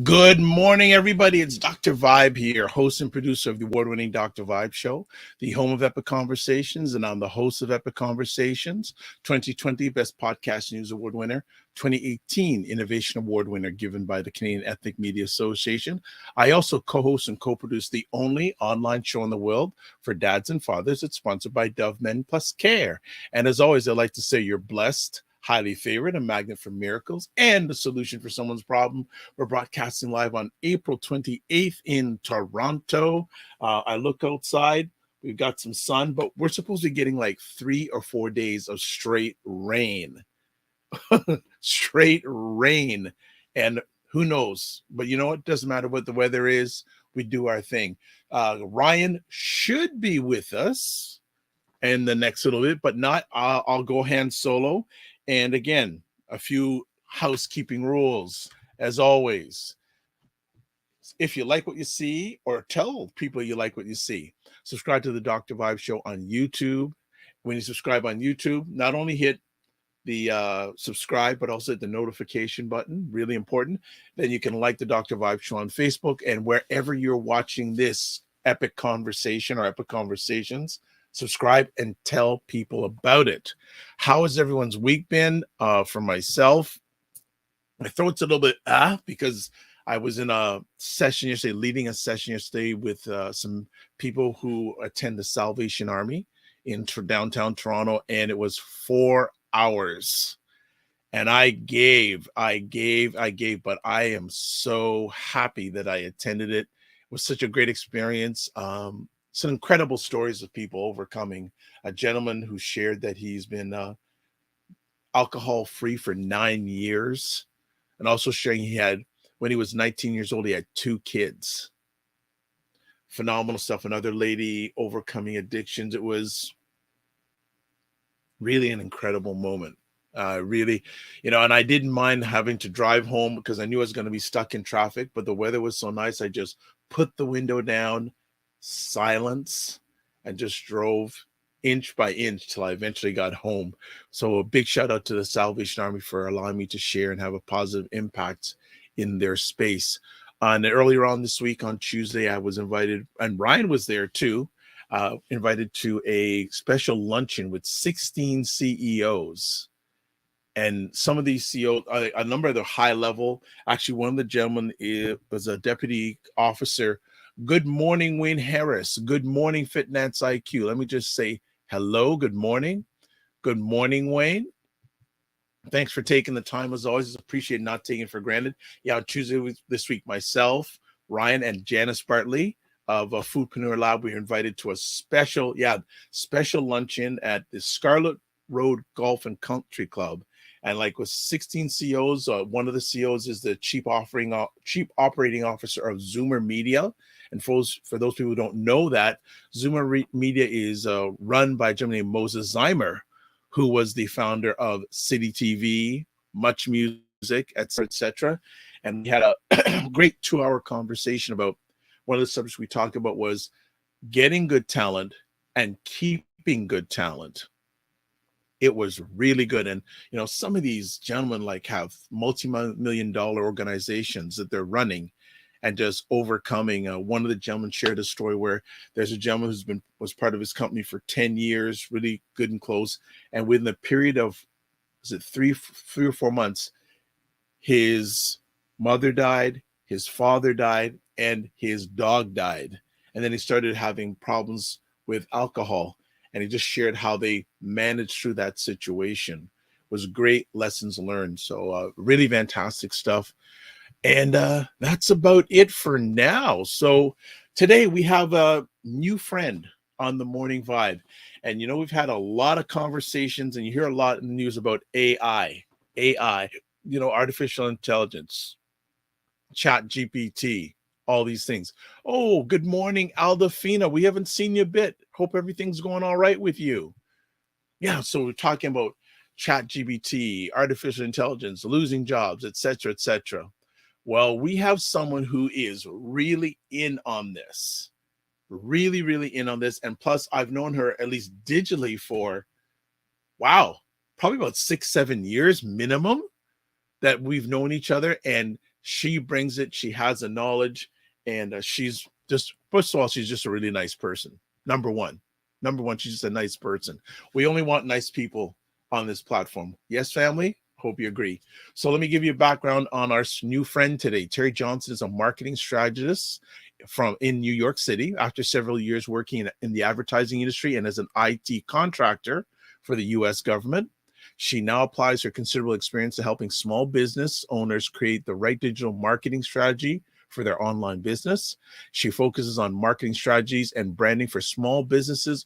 Good morning, everybody. It's Dr. Vibe here, host and producer of the award-winning Dr. Vibe Show, the home of Epic Conversations, and I'm the host of Epic Conversations, 2020 Best Podcast News Award winner, 2018 Innovation Award winner given by the Canadian Ethnic Media Association. I also co-host and co-produce the only online show in the world for dads and fathers. It's sponsored by Dove Men Plus Care. And as always, I'd like to say you're blessed, highly favored, a magnet for miracles, and the solution for someone's problem. We're broadcasting live on April 28th in Toronto. I look outside, we've got some sun, but we're supposed to be getting like 3 or 4 days of straight rain. Straight rain. And who knows? But you know what? Doesn't matter what the weather is. We do our thing. Ryan should be with us in the next little bit, but not. I'll go hand solo. And again, a few housekeeping rules, as always. If you like what you see, or tell people you like what you see, subscribe to the Dr. Vibe Show on YouTube. When you subscribe on YouTube, not only hit the subscribe, but also hit the notification button, really important. Then you can like the Dr. Vibe Show on Facebook, and wherever you're watching this epic conversation or epic conversations, subscribe and tell people about it. How has everyone's week been? For myself, my throat's a little bit because I was in a session yesterday, leading a session yesterday with some people who attend the Salvation Army in downtown Toronto, and it was 4 hours. And I gave, but I am so happy that I attended it. It was such a great experience. Some incredible stories of people overcoming. A gentleman who shared that he's been alcohol free for 9 years, and also sharing he had, when he was 19 years old, he had 2 kids. Phenomenal stuff. Another lady overcoming addictions. It was really an incredible moment. Really, and I didn't mind having to drive home because I knew I was going to be stuck in traffic, but the weather was so nice. I just put the window down, silence, and just drove inch by inch till I eventually got home. So a big shout out to the Salvation Army for allowing me to share and have a positive impact in their space. And earlier on this week on Tuesday, I was invited, and Ryan was there too, invited to a special luncheon with 16 CEOs. And some of these CEOs, a number of the high level, actually one of the gentlemen was a deputy officer. Good morning, Wayne Harris. Good morning, Fitness IQ. Let me just say hello. Good morning. Good morning, Wayne. Thanks for taking the time. As always, appreciate not taking it for granted. Yeah, on Tuesday this week, myself, Ryan, and Janice Bartley of Foodpreneur Lab, we were invited to a special luncheon at the Scarlet Road Golf and Country Club. And like with 16 CEOs, one of the CEOs is the chief operating officer of Zoomer Media. And for those people who don't know that, Zoomer Media is run by a gentleman named Moses Zeimer, who was the founder of City TV, Much Music, etc., etc. And we had a great 2-hour conversation about one of the subjects we talked about was getting good talent and keeping good talent. It was really good. And, some of these gentlemen have multi-million-dollar organizations that they're running and just overcoming. One of the gentlemen shared a story where there's a gentleman was part of his company for 10 years, really good and close. And within the period of, three or 4 months, his mother died, his father died, and his dog died. And then he started having problems with alcohol. And he just shared how they managed through that situation. It was great lessons learned. So really fantastic stuff. And that's about it for now. So today we have a new friend on the Morning Vibe. And, we've had a lot of conversations and you hear a lot in the news about AI. artificial intelligence, chat GPT, all these things. Oh, good morning, Aldafina. We haven't seen you a bit. Hope everything's going all right with you. Yeah, so we're talking about chat GPT, artificial intelligence, losing jobs, etc., etc. Well, we have someone who is really in on this, really, really in on this. And plus, I've known her at least digitally for, wow, probably about 6, 7 years minimum that we've known each other. And she brings it. She has the knowledge. And she's just, first of all, she's just a really nice person. Number one. Number one, she's just a nice person. We only want nice people on this platform. Yes, family? Hope you agree. So let me give you a background on our new friend today. Terry Johnson is a marketing strategist in New York City after several years working in the advertising industry and as an IT contractor for the US government. She now applies her considerable experience to helping small business owners create the right digital marketing strategy for their online business. She focuses on marketing strategies and branding for small business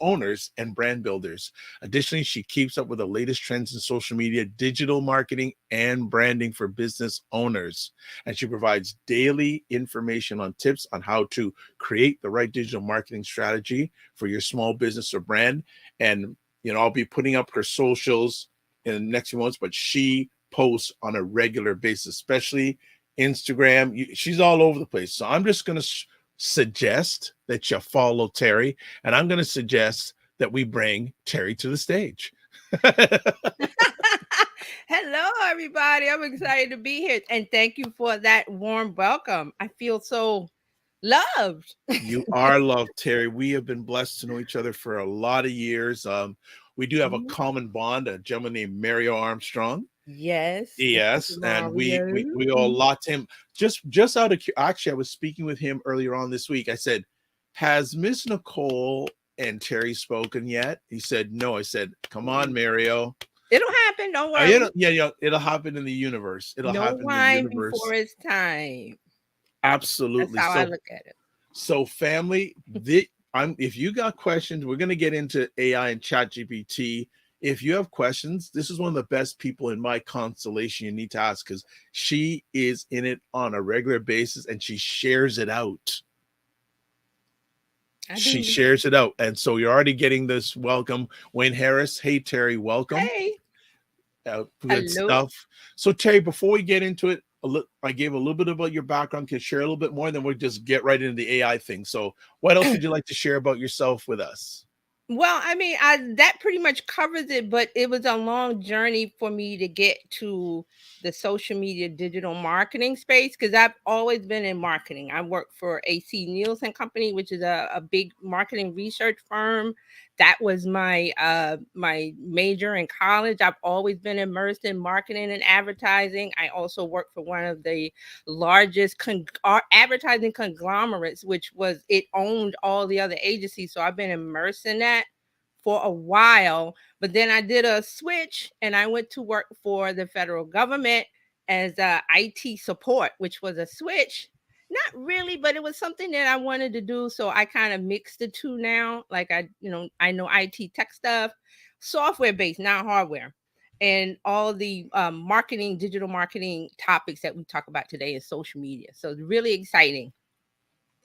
owners and brand builders. Additionally, she keeps up with the latest trends in social media, digital marketing, and branding for business owners. And she provides daily information on tips on how to create the right digital marketing strategy for your small business or brand. And, I'll be putting up her socials in the next few months, but she posts on a regular basis, especially Instagram. She's all over the place. So I'm just going to suggest that you follow Terry, and I'm going to suggest that we bring Terry to the stage. Hello, everybody. I'm excited to be here. And thank you for that warm welcome. I feel so loved. You are loved, Terry. We have been blessed to know each other for a lot of years. We do have a common bond, a gentleman named Mario Armstrong. Yes. Yes, and we owe a lot to him. Just out of actually, I was speaking with him earlier on this week. I said, "Has Miss Nicole and Terry spoken yet?" He said, "No." I said, "Come on, Mario. It'll happen. Don't worry. Yeah, it'll happen in the universe. It'll No happen in the wine universe." before it's time. That's Absolutely. how I look at it. So family, if you got questions, we're going to get into AI and chat GPT. If you have questions, this is one of the best people in my constellation you need to ask, because she is in it on a regular basis and she shares it out. She shares it out. And so you're already getting this welcome. Wayne Harris. Hey, Terry, welcome. Hey. Good stuff. So Terry, before we get into it, I gave a little bit about your background. Can share a little bit more, and then we'll just get right into the AI thing. So what else would you like to share about yourself with us? Well, I mean, that pretty much covers it, but it was a long journey for me to get to the social media digital marketing space, because I've always been in marketing. I work for AC Nielsen Company, which is a big marketing research firm. That was my my major in college. I've always been immersed in marketing and advertising. I also worked for one of the largest advertising conglomerates, which was it owned all the other agencies. So I've been immersed in that for a while, but then I did a switch and I went to work for the federal government as IT support, which was a switch. Not really, but it was something that I wanted to do. So I kind of mixed the two now. Like I know IT tech stuff, software based, not hardware, and all the digital marketing topics that we talk about today in social media. So it's really exciting.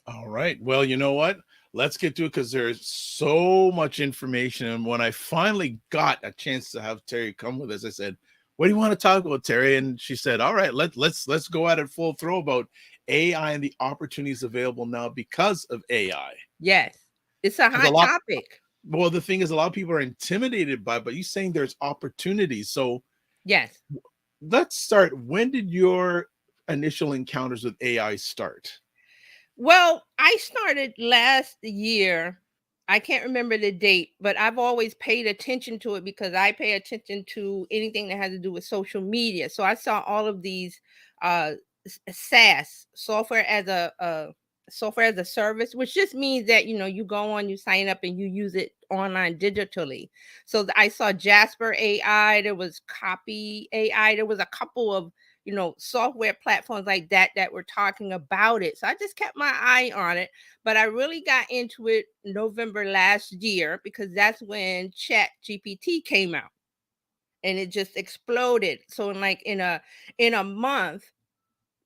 All right. Well, you know what? Let's get to it, because there's so much information. And when I finally got a chance to have Terry come with us, I said, "What do you want to talk about, Terry?" And she said, "All right, let's go at it full throw about AI and the opportunities available now because of AI." Yes, it's a hot topic. Well, the thing is, a lot of people are intimidated by it, but you're saying there's opportunities. So yes, let's start. When did your initial encounters with AI start? Well, I started last year. I can't remember the date, but I've always paid attention to it because I pay attention to anything that has to do with social media. So I saw all of these uh SaaS, software as a service, which just means that you go on, you sign up, and you use it online digitally. So I saw Jasper AI, there was Copy AI, there was a couple of software platforms like that were talking about it. So I just kept my eye on it, but I really got into it November last year because that's when Chat GPT came out. and it just exploded. So in a month,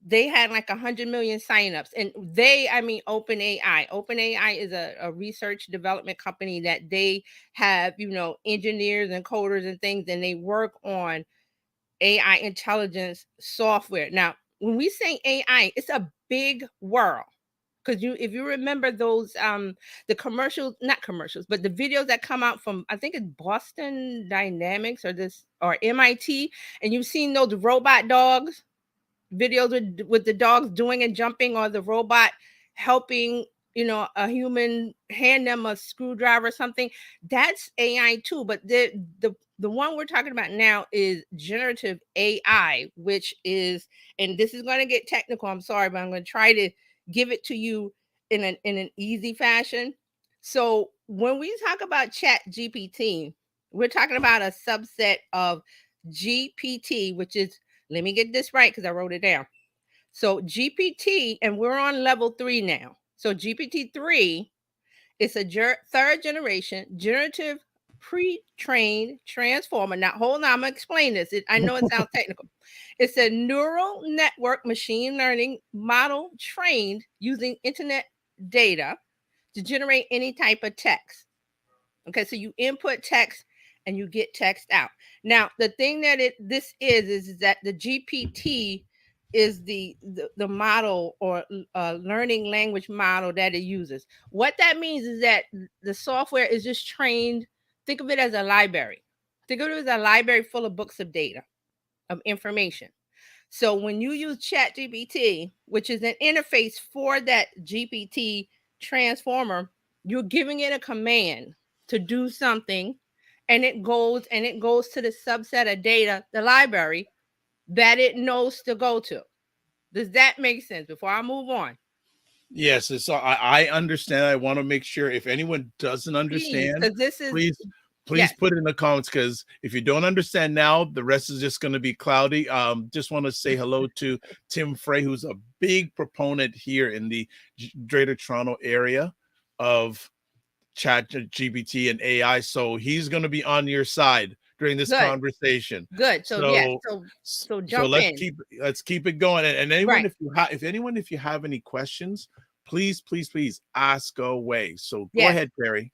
they had like 100 million signups. And I mean, OpenAI is a research development company that they have, engineers and coders and things, and they work on AI intelligence software. Now, when we say AI, it's a big world. Because if you remember those the commercials, not commercials, but the videos that come out from, I think it's Boston Dynamics or MIT, and you've seen those robot dogs videos with the dogs doing and jumping, or the robot helping a human hand them a screwdriver or something. That's AI too, but the one we're talking about now is generative AI, which is, and this is going to get technical, I'm sorry, but I'm going to try to give it to you in an easy fashion. So when we talk about chat GPT, we're talking about a subset of GPT, which is, let me get this right because I wrote it down. So GPT, and we're on level 3 now. So GPT-3 is a third generation generative pre-trained transformer. Now, hold on, I'm gonna explain this. I know it sounds technical. It's a neural network machine learning model trained using internet data to generate any type of text. Okay, so you input text and you get text out. Now, the thing that this is that the GPT is the model, or learning language model that it uses. What that means is that the software is just trained. Think of it as a library. Think of it as a library full of books of data, of information. So when you use ChatGPT, which is an interface for that GPT transformer, you're giving it a command to do something, and it goes to the subset of data, the library, that it knows to go to. Does that make sense before I move on? Yes, so I understand. I want to make sure if anyone doesn't Please, understand, because this is, please yes, put it in the comments, because if you don't understand now, the rest is just going to be cloudy. Just want to say hello to Tim Frey, who's a big proponent here in the Greater Toronto area of Chat GPT and AI. So he's going to be on your side during this good, conversation. good. So yes, So so so jump in. let's keep it going. And anyone, Right. if you have any questions, please ask away. So go Yes. ahead, Terry.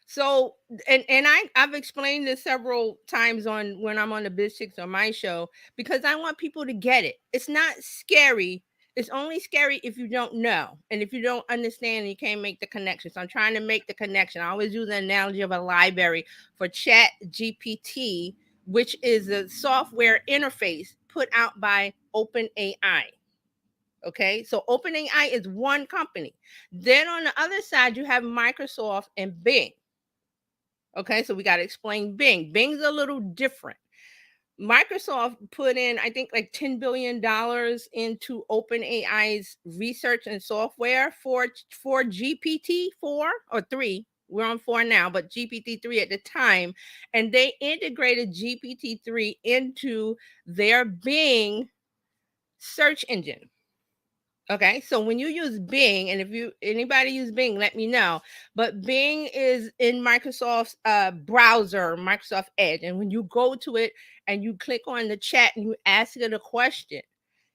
So, and I've explained this several times on when I'm on the Biz Chicks on my show, because I want people to get it. It's not scary. It's only scary if you don't know, and if you don't understand, you can't make the connection. So I'm trying to make the connection. I always use the analogy of a library for Chat GPT, which is a software interface put out by OpenAI. Okay, so OpenAI is one company. Then on the other side, you have Microsoft and Bing. Okay, so we got to explain Bing. Bing's a little different. Microsoft put in, I think, like $10 billion into OpenAI's research and software for GPT-4 or 3. We're on 4 now, but GPT-3 at the time. And they integrated GPT-3 into their Bing search engine. Okay, so when you use Bing, and if anybody use Bing, let me know. But Bing is in Microsoft's browser, Microsoft Edge, and when you go to it and you click on the chat and you ask it a question,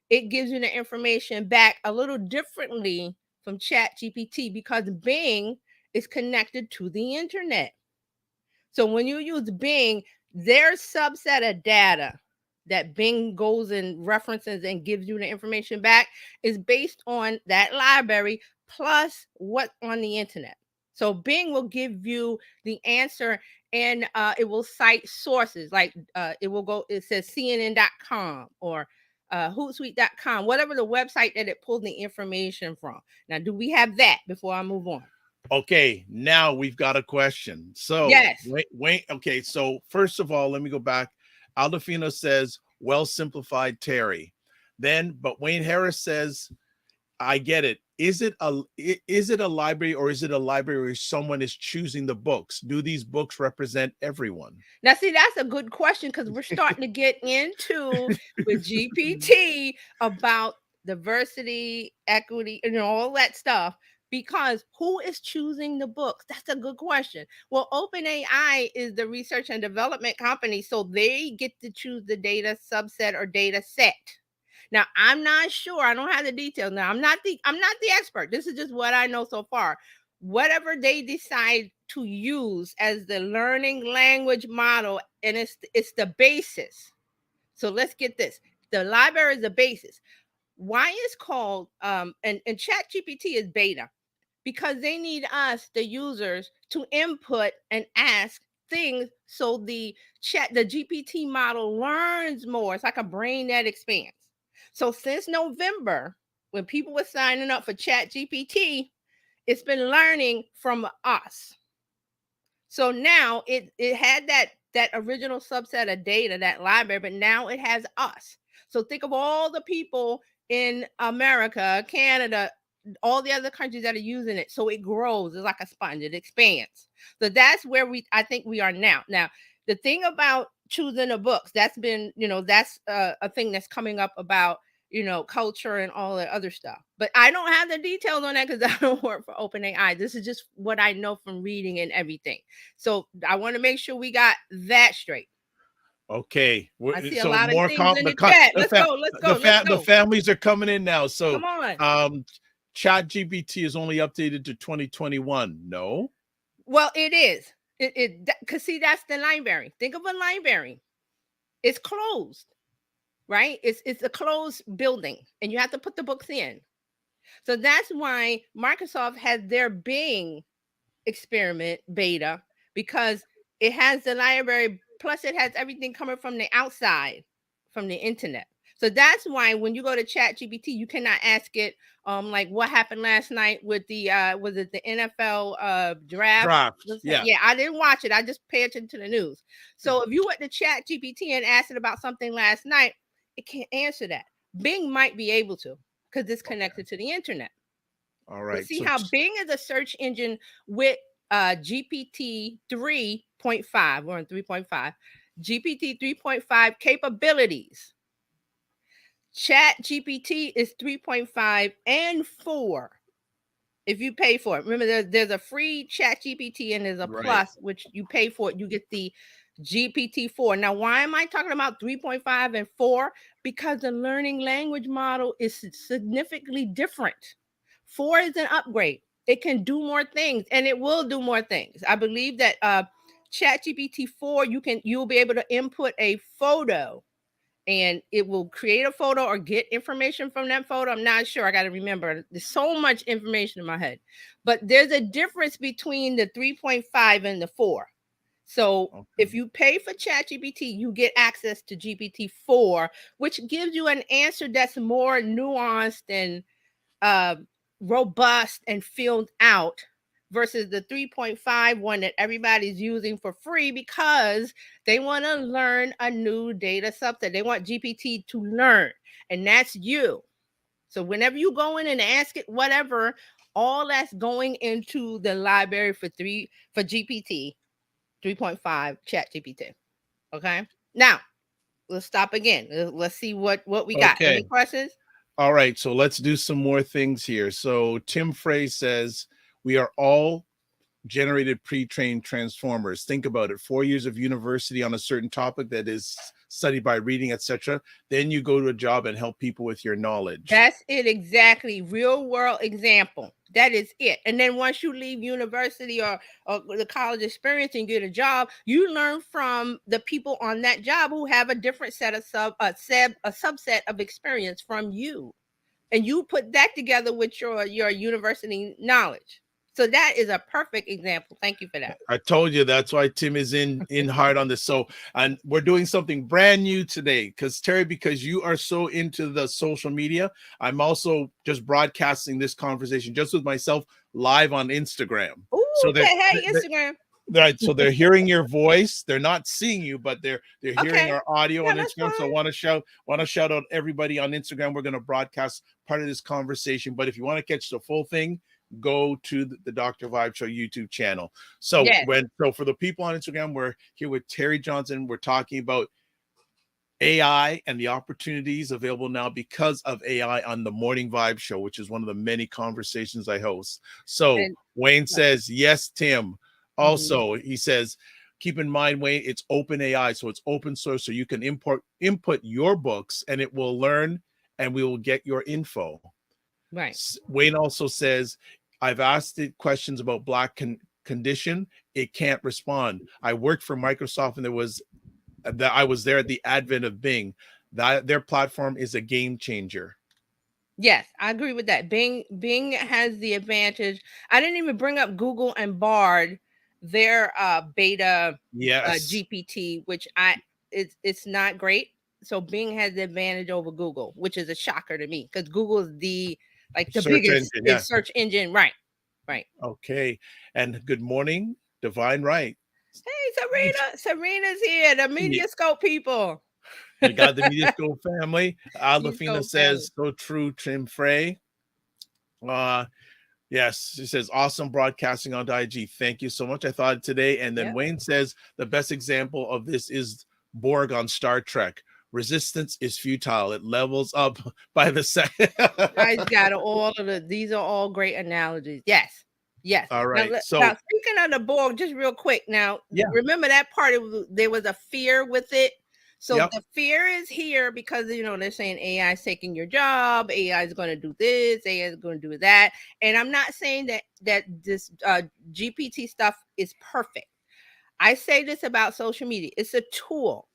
it gives you the information back a little differently from Chat GPT, because Bing is connected to the internet. So when you use Bing, their subset of data that Bing goes and references and gives you the information back is based on that library plus what's on the internet. So Bing will give you the answer, and it will cite sources like it says CNN.com or Hootsuite.com, whatever the website that it pulls the information from. Now, do we have that before I move on? Okay, now we've got a question. So Yes. wait. Okay, so first of all, let me go back. Aldefino says, well simplified, Terry. Then, but Wayne Harris says, I get it. Is it a library, or is it a library where someone is choosing the books? Do these books represent everyone? Now, see, that's a good question, because we're starting to get into with GPT about diversity, equity, and all that stuff. Because who is choosing the books? That's a good question. Well, OpenAI is the research and development company, so they get to choose the data subset or data set. Now, I'm not sure. I don't have the details. Now, I'm not the expert. This is just what I know so far. Whatever they decide to use as the learning language model, and it's the basis. So let's get this. The library is the basis. Why it's called and Chat GPT is beta, because they need us, the users, to input and ask things so the GPT model learns more. It's like a brain that expands. So since November, when people were signing up for Chat GPT, it's been learning from us. So now it had that original subset of data, that library, but now it has us. So think of all the people in America, Canada, all the other countries that are using it. So it grows. It's like a sponge. It expands. So that's where I think we are now. Now, the thing about choosing the books, that's been, that's a thing that's coming up about, culture and all the other stuff. But I don't have the details on that because I don't work for OpenAI. This is just what I know from reading and everything. So I want to make sure we got that straight. Okay, I see a so lot of more things in the chat. Let's go. the families are coming in now. So come on. Chat GPT is only updated to 2021. No. Well, it is. Because see, that's the library. Think of a library. It's closed, right? It's a closed building, and you have to put the books in. So that's why Microsoft has their Bing experiment beta, because it has the library, plus it has everything coming from the outside, from the internet. So that's why when you go to Chat GPT, you cannot ask it like what happened last night with the was it the NFL draft? Yeah, I didn't watch it. I just pay attention to the news. So if you went to Chat GPT and asked it about something last night, it can't answer that. Bing might be able to, because it's connected to the internet. All right. But see how Bing is a search engine with GPT 3.5. We're on 3.5. GPT 3.5 capabilities. Chat GPT is 3.5 and 4. If you pay for it. Remember, there's a free Chat GPT and there's a plus, which you pay for it. You get the GPT-4. Now, why am I talking about 3.5 and 4? Because the learning language model is significantly different. 4 is an upgrade. It can do more things, and it will do more things. I believe that ChatGPT 4, you'll be able to input a photo, and it will create a photo or get information from that photo. I'm not sure. I got to remember. There's so much information in my head. But there's a difference between the 3.5 and the 4. So if you pay for ChatGPT, you get access to GPT-4, which gives you an answer that's more nuanced and robust and filled out, versus the 3.5 one that everybody's using for free because they want to learn a new data subset. They want GPT to learn, and that's you. So whenever you go in and ask it whatever, all that's going into the library for GPT 3.5 Chat GPT. Okay. Now let's stop again. Let's see what we got. Any questions? All right. So let's do some more things here. So Tim Frey says we are all generated pre-trained transformers. Think about it. 4 years of university on a certain topic that is studied by reading, etc. Then you go to a job and help people with your knowledge. That's it. Exactly. Real world example. That is it. And then once you leave university or the college experience and get a job, you learn from the people on that job who have a different set of subset of experience from you. And you put that together with your university knowledge. So that is a perfect example. Thank you for that. I told you that's why Tim is in hard on this. So, and we're doing something brand new today because Terry, because you are so into the social media, I'm also just broadcasting this conversation just with myself live on Instagram. Ooh, so hey, Instagram. Right, so they're hearing your voice. They're not seeing you, but they're hearing our audio on Instagram. So I want to shout out everybody on Instagram. We're going to broadcast part of this conversation. But if you want to catch the full thing, go to the Dr. Vibe Show YouTube channel. So for the people on Instagram, we're here with Terry Johnson. We're talking about AI and the opportunities available now because of AI on the Morning Vibe show, which is one of the many conversations I host. So And Wayne yeah. says, yes, Tim. Mhm. Also, he says, keep in mind, Wayne, it's open AI, so it's open source, so you can input your books and it will learn and we will get your info. Right. Wayne also says, I've asked it questions about Black condition. It can't respond. I worked for Microsoft and there was that I was there at the advent of Bing. That their platform is a game changer. Yes, I agree with that. Bing has the advantage. I didn't even bring up Google and Bard, their beta Yes, GPT, which it's not great. So Bing has the advantage over Google, which is a shocker to me because Google is the search biggest engine. in Yeah. search engine. Right. Right. Okay. And good morning, Divine Right. Hey, Serena's here, the Mediascope people. We got the Media School family. Aldafina Mediascope family. says, so true, Tim Frey. Uh, yes, she says, awesome broadcasting on IG. Thank you so much. I thought today. And then Yep. Wayne says, the best example of this is Borg on Star Trek. Resistance is futile. It levels up by the second. I got these are all great analogies. Yes. Yes. All Now, right. now So, speaking of the Borg, just real quick. Now, yeah. remember that part? There was a fear with it. So Yep. the fear is here because they're saying AI is taking your job. AI is going to do this. AI is going to do that. And I'm not saying that this GPT stuff is perfect. I say this about social media. It's a tool.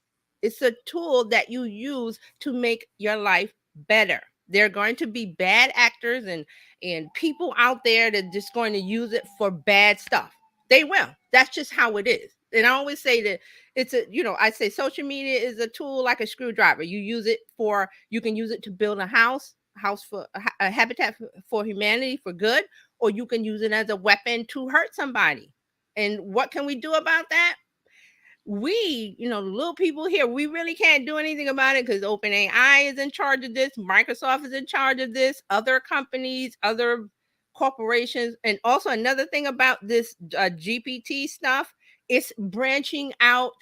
It's a tool that you use to make your life better. There are going to be bad actors and people out there that just going to use it for bad stuff. They will. That's just how it is. And I always say that I say social media is a tool like a screwdriver. You can use it to build a house for a habitat for humanity for good, or you can use it as a weapon to hurt somebody. And what can we do about that? The little people here, we really can't do anything about it because OpenAI is in charge of this, Microsoft is in charge of this, other companies, other corporations. And also another thing about this GPT stuff, it's branching out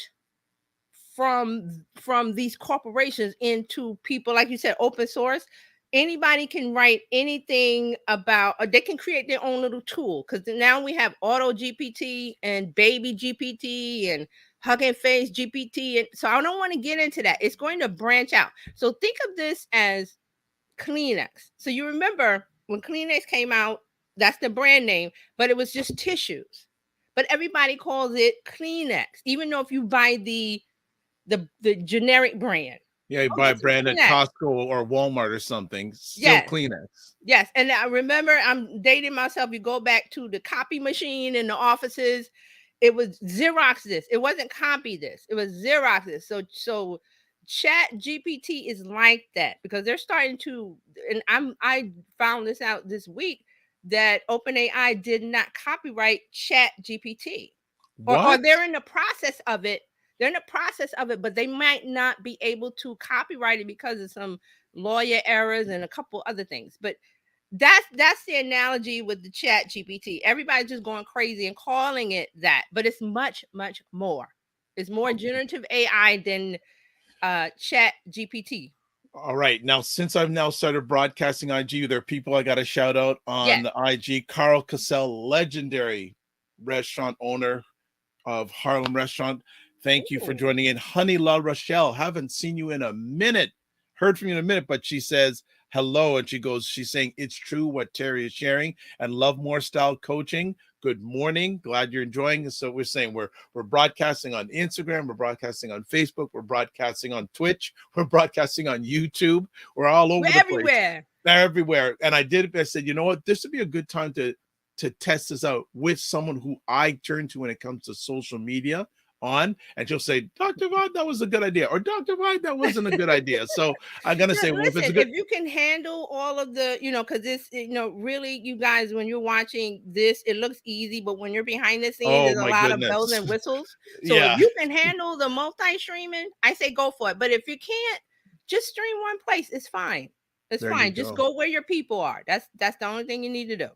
from these corporations into people, like you said, open source. Anybody can write anything about, or they can create their own little tool, because now we have auto GPT and baby GPT and hugging face GPT. And so I don't want to get into that. It's going to branch out. So think of this as Kleenex. So you remember when Kleenex came out, that's the brand name, but it was just tissues. But everybody calls it Kleenex, even though if you buy the generic brand. Yeah, you Oh, buy a this is brand at Kleenex. Costco or Walmart or something. Still Yes, Kleenex. yes. And I remember, I'm dating myself. You go back to the copy machine in the offices. It was Xerox this. It wasn't copy this. It was Xerox this. So Chat GPT is like that because they're starting to, and I found this out this week that OpenAI did not copyright Chat GPT, or What? they're in the process of it. They're in the process of it, but they might not be able to copyright it because of some lawyer errors and a couple other things. But that's the analogy with the Chat GPT. Everybody's just going crazy and calling it that, but it's much, much more. It's more generative AI than Chat GPT. All right. Now, since I've now started broadcasting IG, there are people I got to shout out on Yes. the IG. Carl Cassell, legendary restaurant owner of Harlem Restaurant. Thank you for Ooh. joining in. Honey La Rochelle, haven't seen you in a minute. Heard from you in a minute, but she says hello. And she's saying it's true what Terry is sharing and love more style coaching. Good morning. Glad you're enjoying. So we're saying we're broadcasting on Instagram, we're broadcasting on Facebook, we're broadcasting on Twitch, we're broadcasting on YouTube. We're all We're over the place. everywhere. They're everywhere. And I said, you know what? This would be a good time to test this out with someone who I turn to when it comes to social media on, and she'll say, Dr. Vaughn, that was a good idea, or Dr. Vaughn, that wasn't a good idea. So I'm gonna say, well, if it's a Listen, good, if you can handle all of the, because this, really, you guys, when you're watching this, it looks easy, but when you're behind the scenes, oh there's a my lot of bells goodness, and whistles. So if yeah, you can handle the multi-streaming, I say go for it. But if you can't, just stream one place. It's fine. It's there you fine. Just go. go where your people are. That's the only thing you need to do.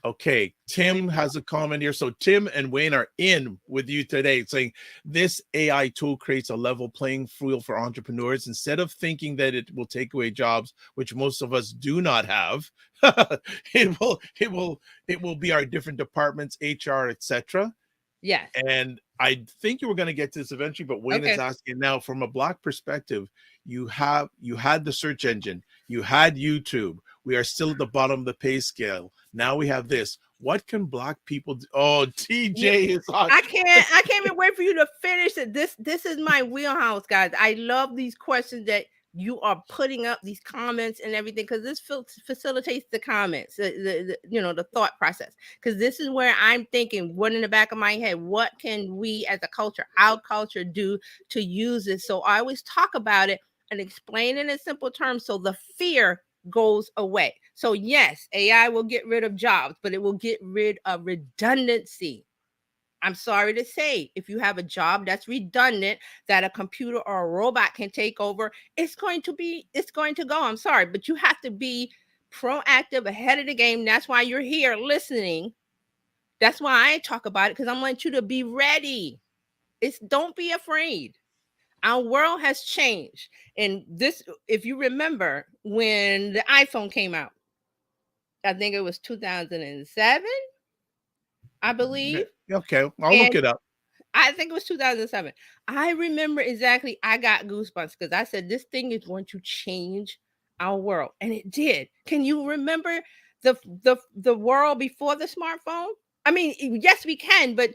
Okay, Tim has a comment here. So Tim and Wayne are in with you today, saying this AI tool creates a level playing field for entrepreneurs. Instead of thinking that it will take away jobs, which most of us do not have, it will be our different departments, HR, etc. Yes. And I think you were going to get to this eventually, but Wayne is Okay. asking now, from a Black perspective, you had the search engine, you had YouTube. We are still at the bottom of the pay scale. Now we have this. What can Black people do? Oh, Yeah, TJ is on. I can't even wait for you to finish it. This is my wheelhouse, guys. I love these questions that you are putting up, these comments and everything, because this facilitates the comments, the thought process. Because this is where I'm thinking, what in the back of my head, what can we as a culture, our culture, do to use this? So I always talk about it and explain it in simple terms, so the fear goes away. So yes, AI will get rid of jobs, but it will get rid of redundancy. I'm sorry to say, if you have a job that's redundant, that a computer or a robot can take over, it's going to go. I'm sorry, but you have to be proactive, ahead of the game. That's why you're here listening. That's why I talk about it, because I want you to be ready. Don't be afraid. Our world has changed. And this, if you remember when the iPhone came out, I think it was 2007, I believe. Okay, I'll look And it up. I think it was 2007. I remember exactly. I got goosebumps because I said this thing is going to change our world, and it did. Can you remember the world before the smartphone? I mean, yes, we can, but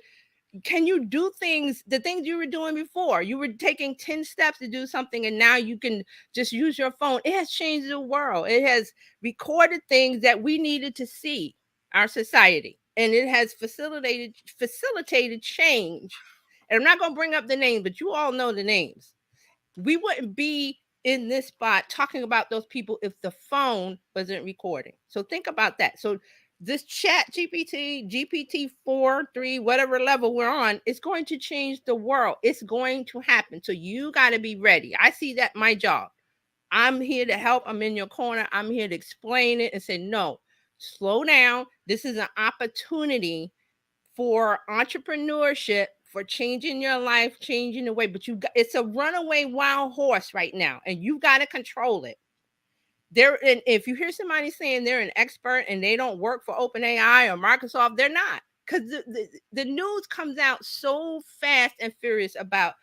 can you do the things you were doing before? You were taking 10 steps to do something, and now you can just use your phone. It has changed the world. It has recorded things that we needed to see, our society, and it has facilitated change. And I'm not going to bring up the names, but you all know the names. We wouldn't be in this spot talking about those people if the phone wasn't recording. So think about that. So this chat GPT 4, 3, whatever level we're on, it's going to change the world. It's going to happen. So you got to be ready. I see that my job. I'm here to help. I'm in your corner. I'm here to explain it and say, no, slow down. This is an opportunity for entrepreneurship, for changing your life, changing the way. But it's a runaway wild horse right now, and you got to control it. And if you hear somebody saying they're an expert and they don't work for OpenAI or Microsoft, they're not, because the news comes out so fast and furious about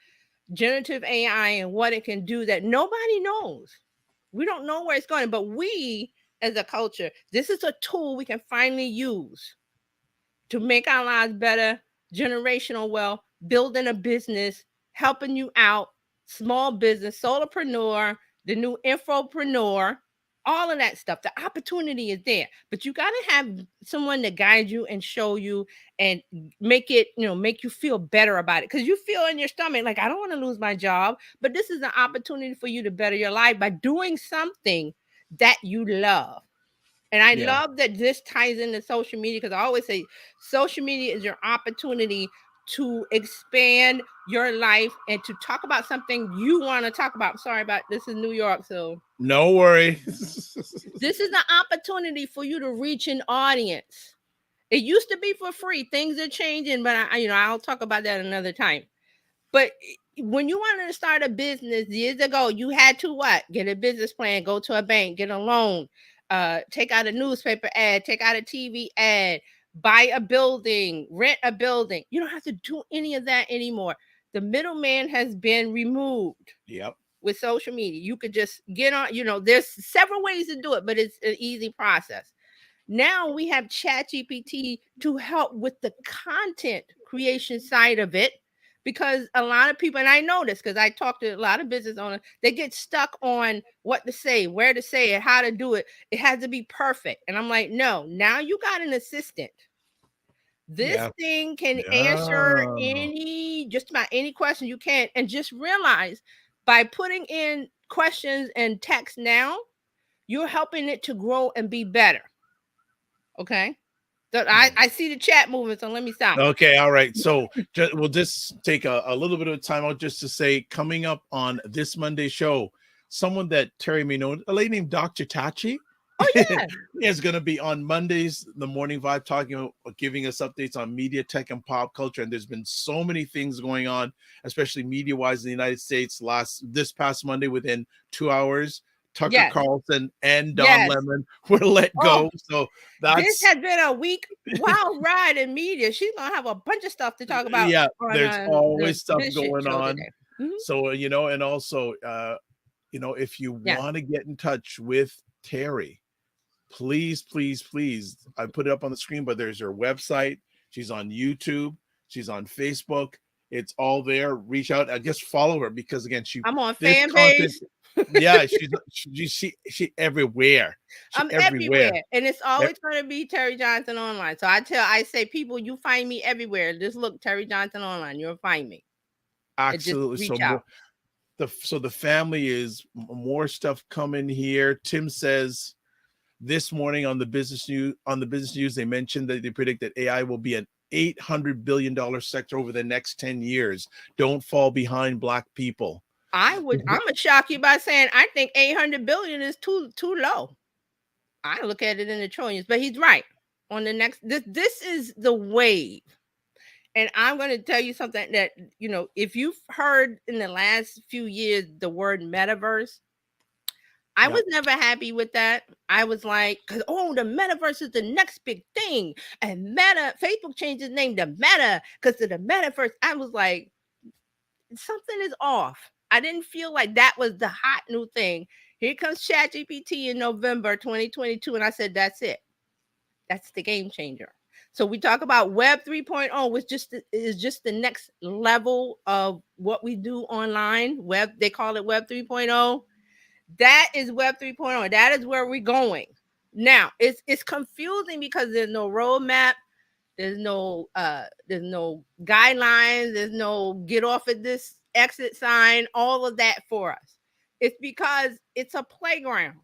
generative AI and what it can do that nobody knows. We don't know where it's going, but we as a culture, this is a tool we can finally use to make our lives better, generational wealth, building a business, helping you out, small business, solopreneur, the new infopreneur, all of that stuff. The opportunity is there, but you got to have someone to guide you and show you and make you feel better about it. Because you feel in your stomach, like, I don't want to lose my job, but this is an opportunity for you to better your life by doing something that you love. And I Yeah. love that this ties into social media, because I always say social media is your opportunity to expand your life and to talk about something you want to talk about. Sorry about this is New York, so No worry. this is an opportunity for you to reach an audience. It used to be for free. Things are changing, but I'll talk about that another time. But when you wanted to start a business years ago, you had to what? Get a business plan, go to a bank, get a loan, take out a newspaper ad, take out a TV ad, buy a building, rent a building. You don't have to do any of that anymore. The middleman has been removed. Yep. With social media, you could just get on. There's several ways to do it, but it's an easy process. Now we have ChatGPT to help with the content creation side of it, because a lot of people, and I know this because I talk to a lot of business owners, they get stuck on what to say, where to say it, how to do it. It has to be perfect. And I'm like, no, now you got an assistant. This Yeah. thing can answer Yeah. just about any question you can. And just realize, by putting in questions and text now, you're helping it to grow and be better. Okay. So I see the chat moving, so let me stop. Okay, all right. So we'll just take a little bit of time out just to say, coming up on this Monday show, someone that Terry may know, a lady named Dr. Tachi. Oh yeah. Is going to be on Mondays, the Morning Vibe, talking about giving us updates on media, tech, and pop culture. And there's been so many things going on, especially media wise in the United States. This past Monday, within 2 hours, Tucker Yes. Carlson and Don Yes. Lemon were let Oh, go. So this that's has been a wild ride in media. She's gonna have a bunch of stuff to talk about yeah. on There's the always stuff Biz Shit going show on. today. Mhm. So and also if you Yeah, want to get in touch with Terry, please, please, please. I put it up on the screen, but there's her website. She's on YouTube. She's on Facebook. It's all there. Reach out. I guess follow her because again, I'm on this fan content. base. Yeah, she everywhere. She I'm everywhere. everywhere, and it's always going to be Terry Johnson Online. So I say, people, you find me everywhere. Just look Terry Johnson Online. You'll find me, and just Absolutely. So reach more out. the family is more stuff coming here. Tim says this morning on the business news they mentioned that they predict that AI will be an $800 billion sector over the next 10 years. Don't fall behind Black people. I'm gonna shock you by saying I think 800 billion is too low. I look at it in the trillions, but he's right. On the next, this is the wave. And I'm going to tell you something that, if you've heard in the last few years the word metaverse, I Yeah. was never happy with that. I was like, the metaverse is the next big thing. And Facebook changed its name to Meta because of the metaverse. I was like, something is off. I didn't feel like that was the hot new thing. Here comes ChatGPT in November 2022. And I said, that's it. That's the game changer. So we talk about Web 3.0, which is just the next level of what we do online. They call it Web 3.0. That is Web 3.0. That is where we're going. Now, it's confusing because there's no roadmap, there's no guidelines, there's no get off at this exit sign, all of that for us. It's because it's a playground.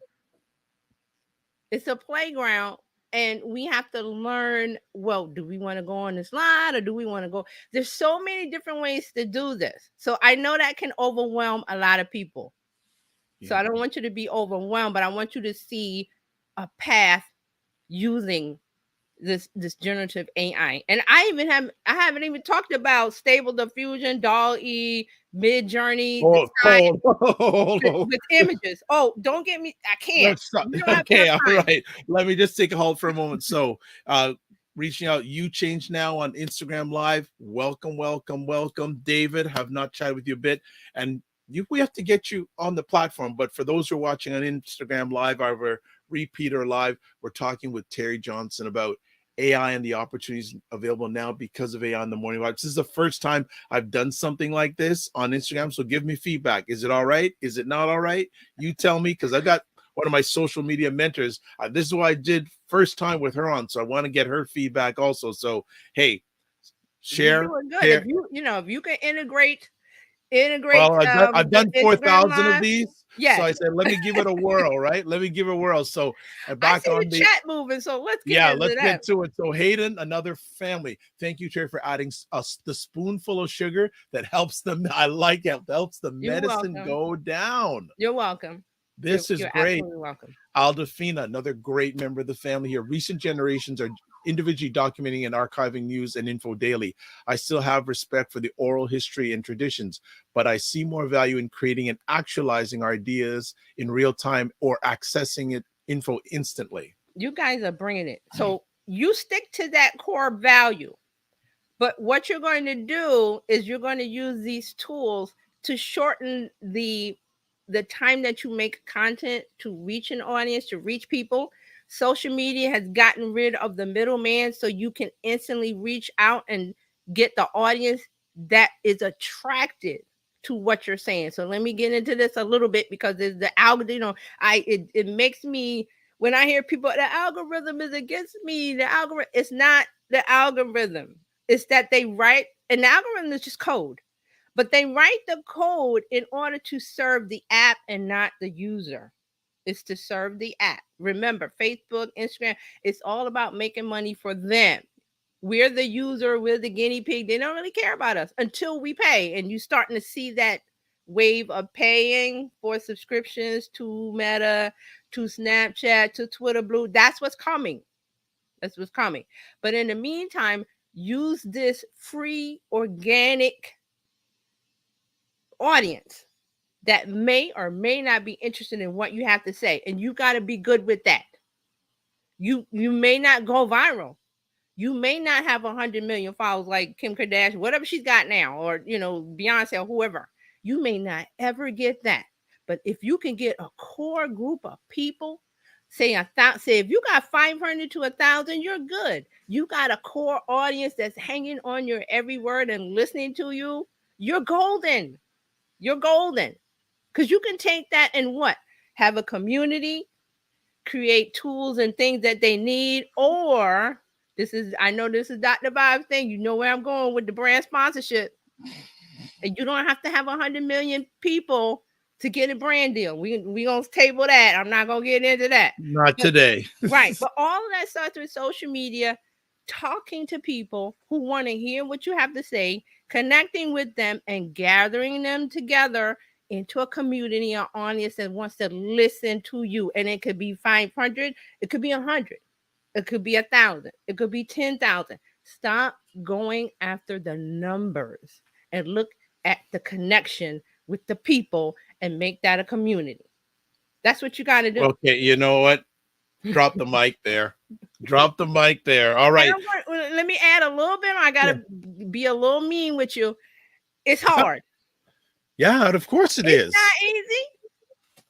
It's a playground, and we have to learn, well, do we want to go on this line or do we want to go? There's so many different ways to do this. So I know that can overwhelm a lot of people. Yeah. So I don't want you to be overwhelmed, but I want you to see a path using this generative AI. And I haven't even talked about Stable Diffusion, DALL-E, Mid-Journey, with images. Oh, don't get me. I can't. Okay, all right. Let me just take a hold for a moment. So reaching out, you change now on Instagram Live. Welcome, welcome, welcome. David, have not chatted with you a bit. And we have to get you on the platform. But for those who are watching on Instagram Live, our repeater live, we're talking with Terry Johnson about AI and the opportunities available now because of AI in the morning. This is the first time I've done something like this on Instagram. So give me feedback. Is it all right? Is it not all right? You tell me, because I got one of my social media mentors. This is what I did first time with her on. So I want to get her feedback also. So, hey, share. You're doing good. If you can integrate. Well, I've done 4,000 of these. Yes. So I said, let me give it a whirl, right? Let me give it a whirl. So back I see on the chat moving. So let's get to it. So Hayden, another family. Thank you, Terry, for adding us the spoonful of sugar that helps them. I like it. Helps the medicine go down. You're welcome. This is great. Absolutely welcome. Aldefina, another great member of the family here. Recent generations are individually documenting and archiving news and info daily. I still have respect for the oral history and traditions, but I see more value in creating and actualizing our ideas in real time or accessing info instantly. You guys are bringing it. So you stick to that core value. But what you're going to do is you're going to use these tools to shorten the time that you make content to reach an audience, to reach people. Social media has gotten rid of the middleman, so you can instantly reach out and get the audience that is attracted to what you're saying. So let me get into this a little bit, because there's the algorithm. It makes me, when I hear people, the algorithm is against me. The algorithm, it's not the algorithm. It's that they write, an algorithm is just code. But they write the code in order to serve the app and not the user. It's to serve the app. Remember, Facebook, Instagram, it's all about making money for them. We're the user, we're the guinea pig. They don't really care about us until we pay. And you're starting to see that wave of paying for subscriptions to Meta, to Snapchat, to Twitter Blue. That's what's coming. That's what's coming. But in the meantime, use this free organic audience that may or may not be interested in what you have to say. And you got to be good with that. You may not go viral. You may not have 100 million followers like Kim Kardashian, whatever she's got now, or Beyonce or whoever. You may not ever get that. But if you can get a core group of people, say if you got 500 to 1,000, you're good. You got a core audience that's hanging on your every word and listening to you, you're golden. You're golden. Because you can take that and what? Have a community, create tools and things that they need, or I know this is Dr. Bob's thing. You know where I'm going with the brand sponsorship. And you don't have to have 100 million people to get a brand deal. We gonna table that. I'm not gonna get into that. Not today. Right. But all of that starts with social media, talking to people who want to hear what you have to say, connecting with them, and gathering them together into a community or audience that wants to listen to you. And it could be 500, it could be 100, it could be 1,000, it could be 10,000. Stop going after the numbers and look at the connection with the people and make that a community. That's what you got to do. Okay, you know what? Drop the mic there. Drop the mic there. All right. Let me add a little bit. I got to be a little mean with you. It's hard. Yeah, of course it is. It's not easy.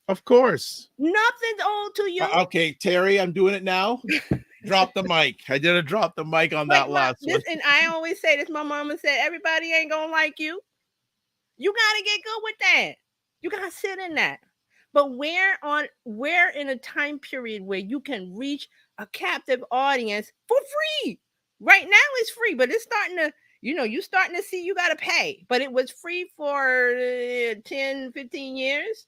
Of course. Nothing's owed to you. Okay, Terry, I'm doing it now. Drop the mic. I did a drop the mic on that last one. And I always say this. My mama said, everybody ain't going to like you. You got to get good with that. You got to sit in that. But we're in a time period where you can reach a captive audience for free. Right now it's free, but it's starting to, you're starting to see you got to pay. But it was free for 10, 15 years.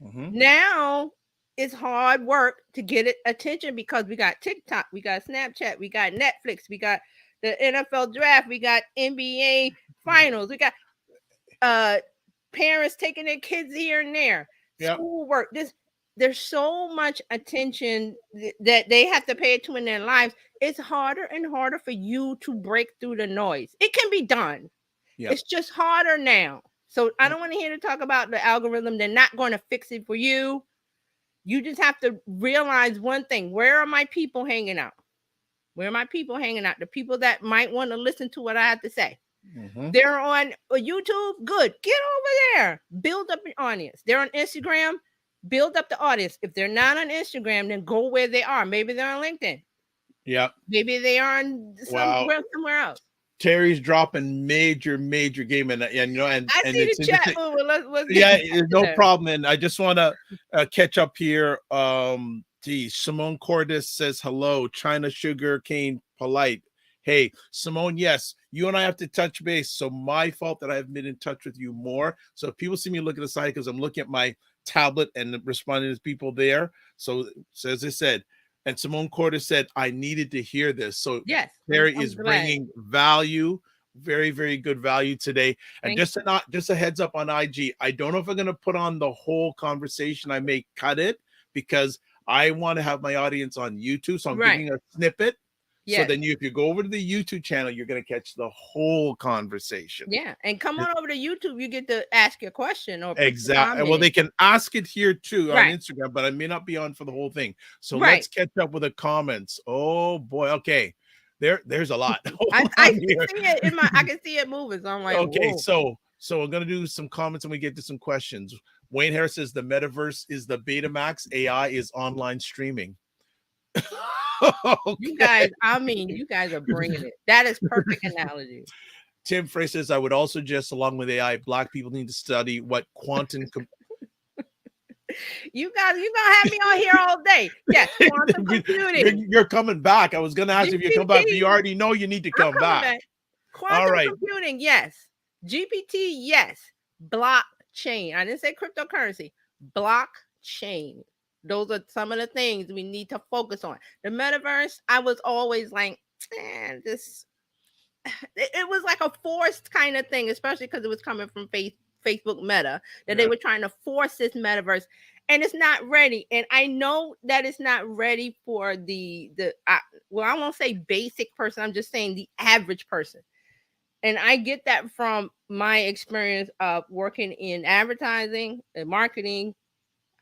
Mm-hmm. Now it's hard work to get it attention because we got TikTok, we got Snapchat, we got Netflix, we got the NFL draft, we got NBA finals, we got parents taking their kids here and there. Yep. Schoolwork. There's so much attention that they have to pay to in their lives. It's harder and harder for you to break through the noise. It can be done. Yep. It's just harder now. So I don't want to hear to talk about the algorithm. They're not going to fix it for you. You just have to realize one thing. Where are my people hanging out? Where are my people hanging out? The people that might want to listen to what I have to say. Mm-hmm. They're on YouTube. Good. Get over there. Build up an audience. They're on Instagram. Build up the audience. If they're not on Instagram, then go where they are. Maybe they're on LinkedIn. Yeah. Maybe they are on somewhere else. Terry's dropping major game, and I see the chat. Let's no problem. And I just want to catch up here. Simone Cordes says hello. China Sugar Cane Polite. Hey, Simone, yes, you and I have to touch base. So my fault that I haven't been in touch with you more. So if people see me looking aside because I'm looking at my tablet and responding to people there. So as I said, and Simone Cordes said, I needed to hear this. So yes, Terry is bringing value, very, very good value today. And just a heads up on IG. I don't know if I'm going to put on the whole conversation. I may cut it because I want to have my audience on YouTube. So I'm giving a snippet. Yes. So then if you go over to the YouTube channel, you're going to catch the whole conversation. Yeah. And come on over to YouTube. You get to ask your question. Or exactly. Well, they can ask it here too on Instagram, but I may not be on for the whole thing. So let's catch up with the comments. Oh boy. Okay. There's a lot. I can see it I can see it moving. So I'm like, okay. Whoa. So we're going to do some comments and we get to some questions. Wayne Harris says the metaverse is the Betamax. AI is online streaming. Okay. You guys are bringing it. That is perfect analogy. Tim Frey says, I would also suggest, along with AI, Black people need to study what quantum. You guys, you're gonna have me on here all day. Yes, quantum computing. You're coming back. I was gonna ask if you come back, but you already know you need to come back. Quantum computing, yes. GPT, yes. Blockchain. I didn't say cryptocurrency. Blockchain. Those are some of the things we need to focus on. The metaverse, I was always like, it was like a forced kind of thing, especially because it was coming from Facebook Meta, that they were trying to force this metaverse. and it's not ready. And I know that it's not ready for well, I won't say basic person. I'm just saying the average person. And I get that from my experience of working in advertising and marketing,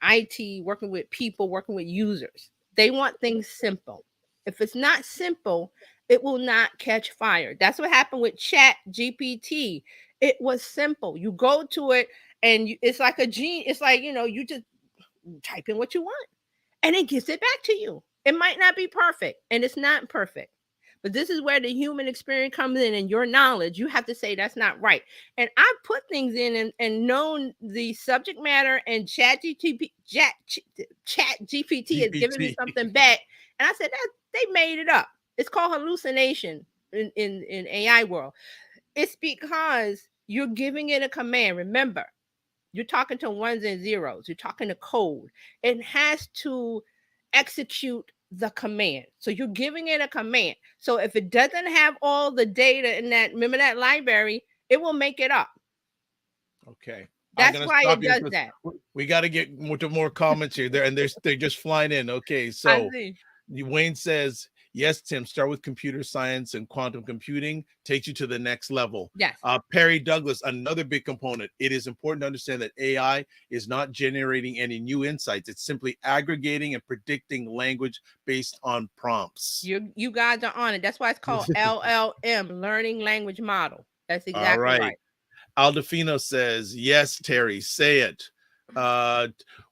IT, working with people, working with users. They want things simple. If it's not simple, it will not catch fire. That's what happened with Chat GPT. It was simple. You go to it and it's like a gene. It's like, you just type in what you want and it gives it back to you. It might not be perfect, and it's not perfect. But this is where the human experience comes in, and your knowledge. You have to say that's not right. And I put things in and known the subject matter, and Chat GPT has given me GPT. something back. And I said that they made it up. It's called hallucination in AI world. It's because you're giving it a command. Remember, you're talking to ones and zeros. You're talking to code. It has to execute the command. So you're giving it a command. So if it doesn't have all the data in that, remember that library, it will make it up. Okay. I'm That's gonna why stop it you does because that. we got to get more comments here. There and they're just flying in. Okay, I so see. Wayne says, yes, Tim, start with computer science and quantum computing, takes you to the next level. Yes. Perry Douglas, another big component. It is important to understand that AI is not generating any new insights. It's simply aggregating and predicting language based on prompts. You guys are on it. That's why it's called LLM, learning language model. That's All exactly right. right. Aldefino says, yes, Terry, say it. Uh,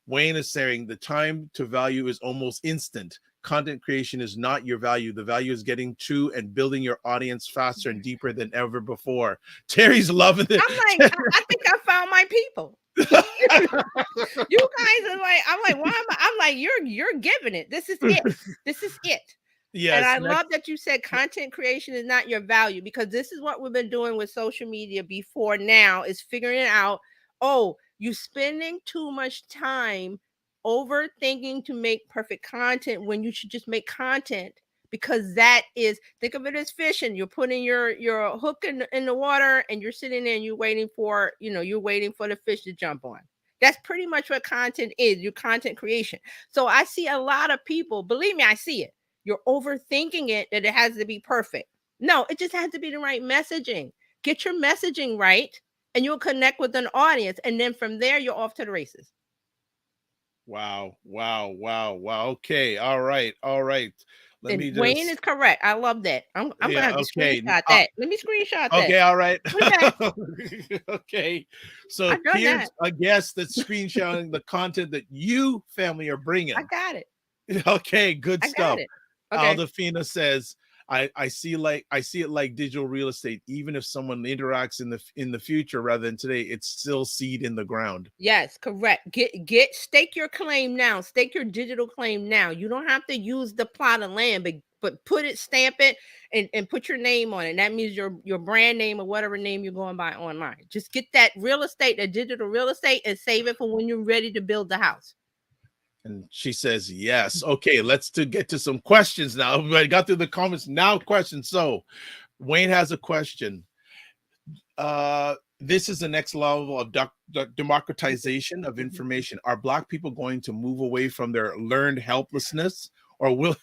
Wayne is saying the time to value is almost instant. Content creation is not your value. The value is getting to and building your audience faster and deeper than ever before. Terry's loving it. I'm like, I think I found my people. You guys are like, I'm like, why am I? I'm like, you're giving it. This is it. This is it. And Yes, I love next. that you said content creation is not your value, because this is what we've been doing with social media before now, is figuring out, oh, you spending too much time overthinking to make perfect content when you should just make content, because that is, think of it as fishing. You're putting your hook in the water and you're sitting there and you're waiting for, you're waiting for the fish to jump on. That's pretty much what content is, your content creation. So I see a lot of people, believe me, I see it. You're overthinking it, that it has to be perfect. No, it just has to be the right messaging. Get your messaging right and you'll connect with an audience. And then from there, you're off to the races. Wow, wow, wow, wow. Okay, all right, all right. Let And me Wayne is just, correct. I love that. I'm gonna yeah, have to okay. screenshot that. Let me screenshot that. Okay, all right. Okay, Okay. So I've done here's that. a guest that's screenshotting the content that you family are I bringing. got it. Okay, good I got stuff. it. Okay. Aldefina says, I see it like digital real estate. Even if someone interacts in the future rather than today, it's still seed in the ground. Yes, correct. Get stake your claim now. Stake your digital claim now. You don't have to use the plot of land, but put it, stamp it, and put your name on it. That means your brand name or whatever name you're going by online. Just get that real estate, that digital real estate, and save it for when you're ready to build the house. And she says, yes. Okay, let's get to some questions now. I got through the comments. Now questions. So Wayne has a question. This is the next level of democratization of information. Are Black people going to move away from their learned helplessness, or will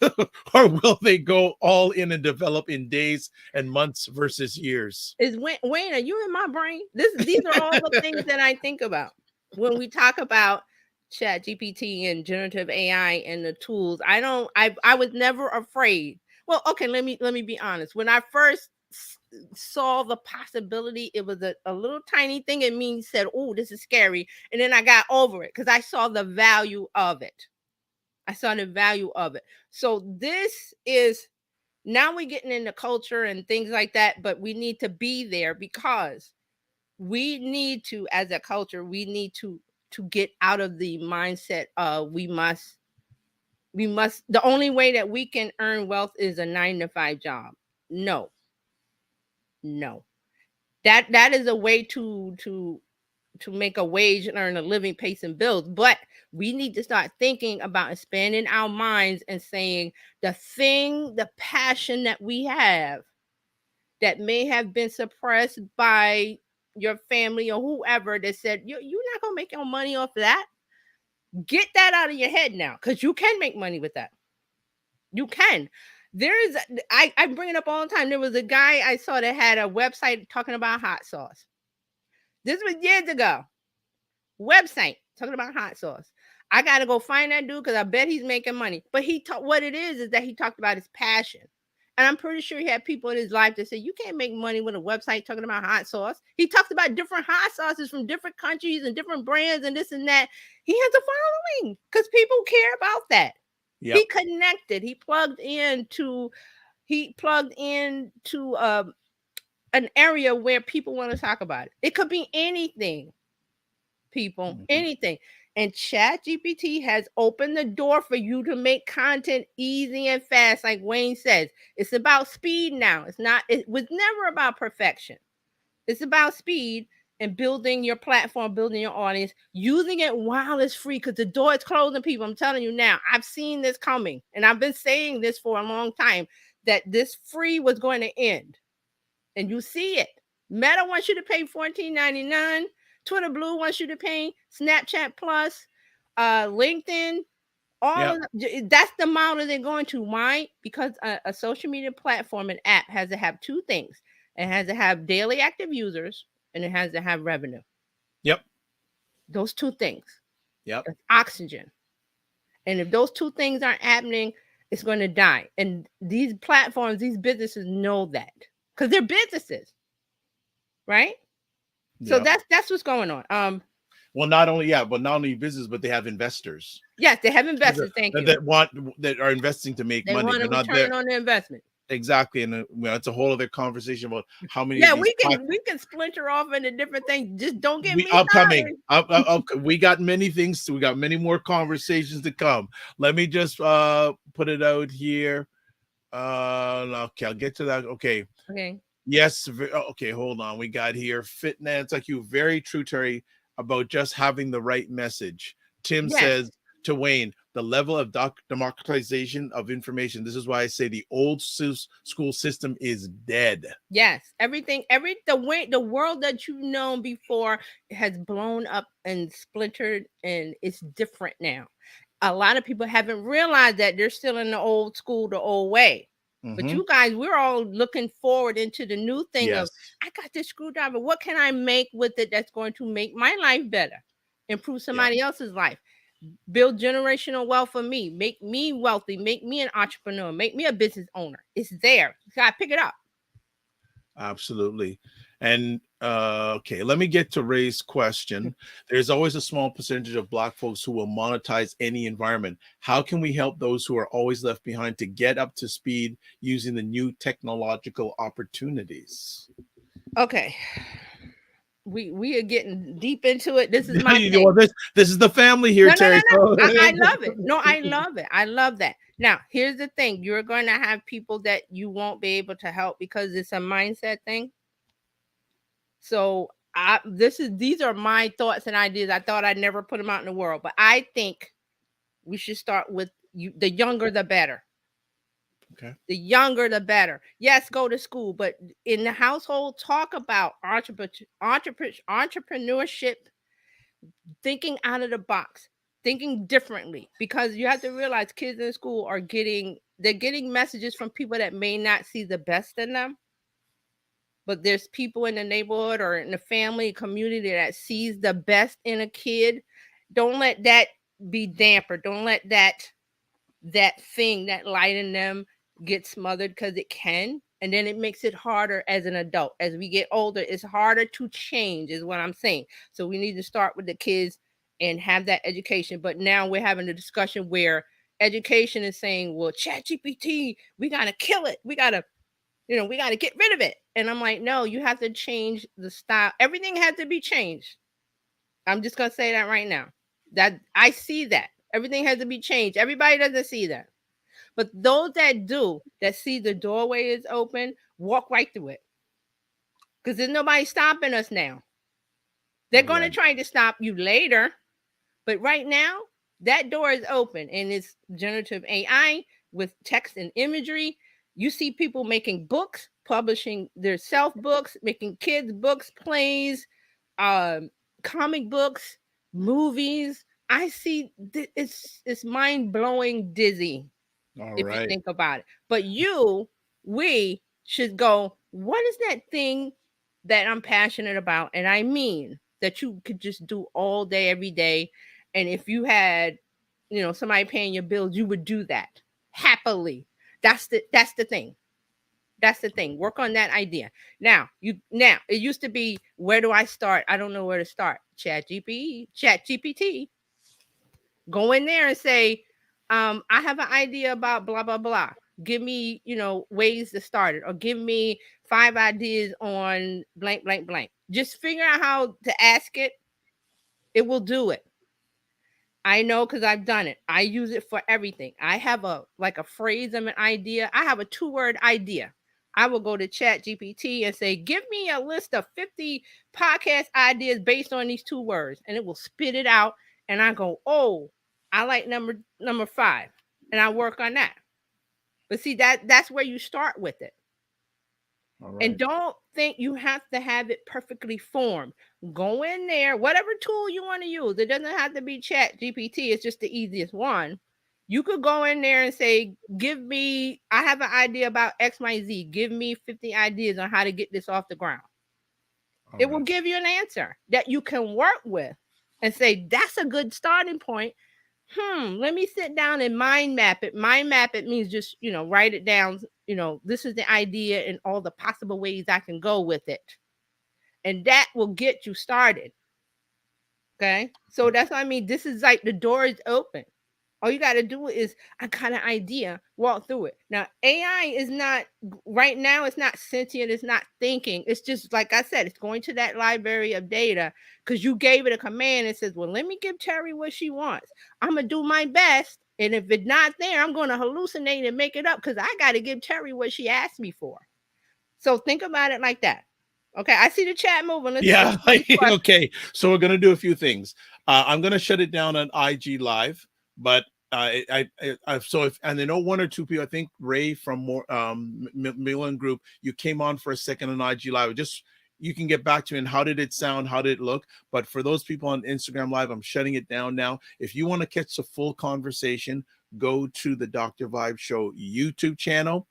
or will they go all in and develop in days and months versus years? Is Wayne, are you in my brain? These are all the things that I think about when we talk about Chat GPT and generative AI and the tools. I was never afraid. Well, okay, let me be honest. When I first saw the possibility, it was a little tiny thing in me said, oh, this is scary. And then I got over it because I saw the value of it. I saw the value of it. So this is, now we're getting into culture and things like that, but we need to be there because we need to, as a culture, we need to get out of the mindset of we must the only way that we can earn wealth is a 9 to 5 job. No, no. That is a way to make a wage and earn a living, pay some bills. But we need to start thinking about expanding our minds and saying the passion that we have that may have been suppressed by your family or whoever that said you're not gonna make your money off that. Get that out of your head now, because you can make money with that. You can. There is, I bring it up all the time. There was a guy I saw that had a website talking about hot sauce. This was years ago. Website talking about hot sauce. I got to go find that dude because I bet he's making money. But what it is that he talked about his passion. And I'm pretty sure he had people in his life that said, you can't make money with a website talking about hot sauce. He talks about different hot sauces from different countries and different brands and this and that. He has a following because people care about that. Yep. He connected. He plugged into an area where people want to talk about it. It could be anything, people, anything. And ChatGPT has opened the door for you to make content easy and fast, like Wayne says. It's about speed now. It was never about perfection. It's about speed and building your platform, building your audience, using it while it's free, because the door is closing, people. I'm telling you now, I've seen this coming, and I've been saying this for a long time, that this free was going to end. And you see it. Meta wants you to pay $14.99. Twitter Blue wants you to pay. Snapchat Plus, LinkedIn, that's the model they're going to. Why? Because a social media platform and app has to have two things. It has to have daily active users, and it has to have revenue. Yep. Those two things. Yep. That's oxygen. And if those two things aren't happening, it's going to die. And these platforms, these businesses know that because they're businesses, right? So that's what's going on. Well, not only business, but they have investors. Yes, they have investors. That are investing to make money. They're not return on their investment. Exactly, and it's a whole other conversation about how many. Yeah, we can splinter off into different things. Just don't get me upcoming. We got many things. We got many more conversations to come. Let me just put it out here. Okay, I'll get to that. Okay. Yes. Okay, hold on. We got here fitness. Like you, very true, Terry, about just having the right message. Tim says to Wayne, the level of democratization of information. This is why I say the old school system is dead. Yes, the world that you've known before has blown up and splintered, and it's different now. A lot of people haven't realized that they're still in the old school, the old way. But you guys, we're all looking forward into the new thing of, I got this screwdriver. What can I make with it that's going to make my life better, improve somebody else's life, build generational wealth for me, make me wealthy, make me an entrepreneur, make me a business owner? It's there. You got to pick it up. Absolutely. And okay, let me get to Ray's question. There's always a small percentage of Black folks who will monetize any environment. How can we help those who are always left behind to get up to speed using the new technological opportunities? Okay. We are getting deep into it. This is this is the family here, Terry. No. I love it. No, I love it. I love that. Now, here's the thing. You're going to have people that you won't be able to help because it's a mindset thing. So these are my thoughts and ideas. I thought I'd never put them out in the world, but I think we should start with the younger, the better. Okay. The younger, the better. Yes, go to school, but in the household, talk about entrepreneurship, thinking out of the box, thinking differently, because you have to realize kids in school are getting messages from people that may not see the best in them. But there's people in the neighborhood or in the family community that sees the best in a kid. Don't let that be damper. Don't let that thing, that light in them, get smothered, because it can. And then it makes it harder as an adult. As we get older, it's harder to change, is what I'm saying. So we need to start with the kids and have that education. But now we're having a discussion where education is saying, well, ChatGPT, we got to kill it. We got to get rid of it. And I'm like, no, you have to change the style. Everything has to be changed. I'm just going to say that right now. That I see that. Everything has to be changed. Everybody doesn't see that. But those that do, that see the doorway is open, walk right through it. Because there's nobody stopping us now. They're going to try to stop you later. But right now, that door is open. And it's generative AI with text and imagery. You see people making books, publishing their self-books, making kids' books, plays, comic books, movies, I see it's mind blowing dizzy All if you right. think about it. But we should go, what is that thing that I'm passionate about? And I mean that you could just do all day, every day. And if you had, somebody paying your bills, you would do that happily. That's the thing. That's the thing. Work on that idea. Now it used to be, where do I start? I don't know where to start. Chat GPT. Go in there and say, I have an idea about blah blah blah. Give me, ways to start it, or give me 5 ideas on blank blank blank. Just figure out how to ask it. It will do it. I know, because I've done it. I use it for everything. I have a phrase of an idea. I have a 2-word idea. I will go to Chat GPT and say, give me a list of 50 podcast ideas based on these 2 words. And it will spit it out. And I go, oh, I like number 5. And I work on that. But see, that's where you start with it. All And right. don't think you have to have it perfectly formed. Go in there, whatever tool you want to use. It doesn't have to be Chat GPT. It's just the easiest one. You could go in there and say, I have an idea about XYZ. Give me 50 ideas on how to get this off the ground. All It will right. give you an answer that you can work with and say, that's a good starting point. Let me sit down and mind map it. Mind map it means just, write it down. This is the idea and all the possible ways I can go with it. And that will get you started. Okay. So that's what I mean. This is like the door is open. All you got to do is, I got an idea, walk through it. Now, AI is not, right now, it's not sentient, it's not thinking. It's just, like I said, it's going to that library of data because you gave it a command. It says, well, let me give Terry what she wants. I'm going to do my best. And if it's not there, I'm going to hallucinate and make it up because I got to give Terry what she asked me for. So think about it like that. Okay. I see the chat moving. Let's get Yeah. these questions. Okay. So we're gonna do a few things. I'm gonna shut it down on IG Live, but so if, and I know 1 or 2 people, I think Ray from Milan Group, you came on for a second on IG Live. Just, you can get back to me and how did it sound, how did it look. But for those people on Instagram Live, I'm shutting it down now. If you want to catch the full conversation, go to the Dr. Vibe Show YouTube channel,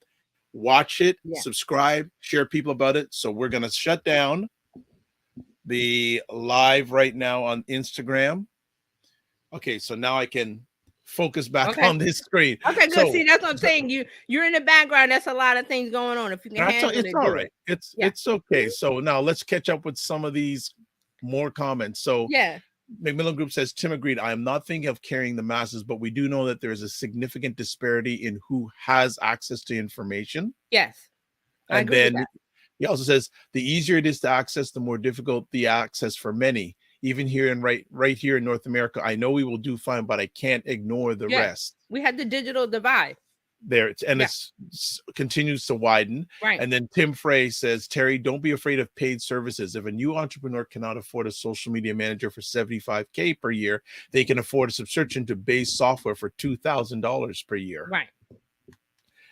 watch it, Yeah. subscribe, share people about it. So we're gonna shut down the live right now on Instagram. Okay, so now I can focus back Okay. on this screen. Okay, good. So See, that's what I'm saying. You're in the background. That's a lot of things going on. If you can handle it's it, all do it. right. It's Yeah. okay. So now let's catch up with some of these more comments. So Yeah. Macmillan Group says, Tim agreed. I am not thinking of carrying the masses, but we do know that there is a significant disparity in who has access to information. Yes. I And agree with then that. he also says, the easier it is to access, the more difficult the access for many. Even here in right here in North America, I know we will do fine, but I can't ignore the Yes. rest. We had the digital divide. There, and Yeah. it's continues to widen. Right. And then Tim Frey says, Terry, don't be afraid of paid services. If a new entrepreneur cannot afford a social media manager for $75K per year, they can afford a subscription to base software for $2,000 per year. Right.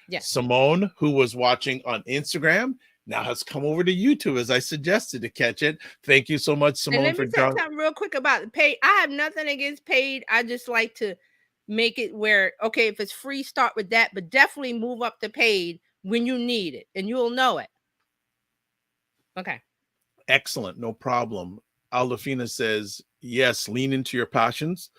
Yes. Simone, who was watching on Instagram, now has come over to YouTube as I suggested to catch it. Thank you so much, And Simone, let for me say something real quick about the paid. I have nothing against paid. I just like to make it where, okay, if it's free, start with that, but definitely move up to paid when you need it, and you'll know it. Okay. Excellent, no problem. Aldafina says, yes, lean into your passions.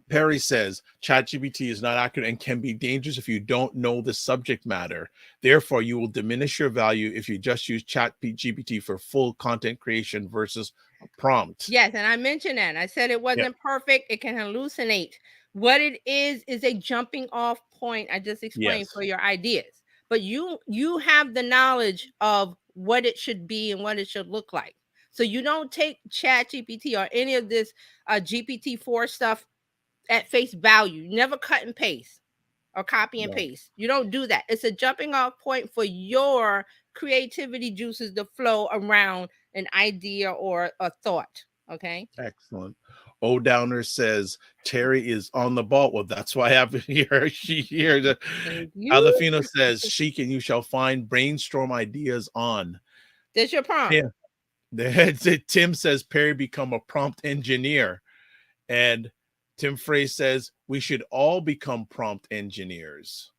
Perry says, ChatGPT is not accurate and can be dangerous if you don't know the subject matter. Therefore, you will diminish your value if you just use ChatGPT for full content creation versus a prompt. Yes, and I mentioned that. I said it wasn't perfect. It can hallucinate. What it is a jumping off point. I just explained for your ideas. But you have the knowledge of what it should be and what it should look like. So you don't take ChatGPT or any of this GPT-4 stuff at face value. You never cut and paste or copy and paste. You don't do that. It's a jumping off point for your creativity juices to flow around an idea or a thought. Okay. Excellent. O Downer says Terry is on the ball. Well, that's why I have here. She here. Alafino says chic and you shall find brainstorm ideas on. That's your prompt. Yeah. Tim says Perry become a prompt engineer. And Tim Frey says we should all become prompt engineers.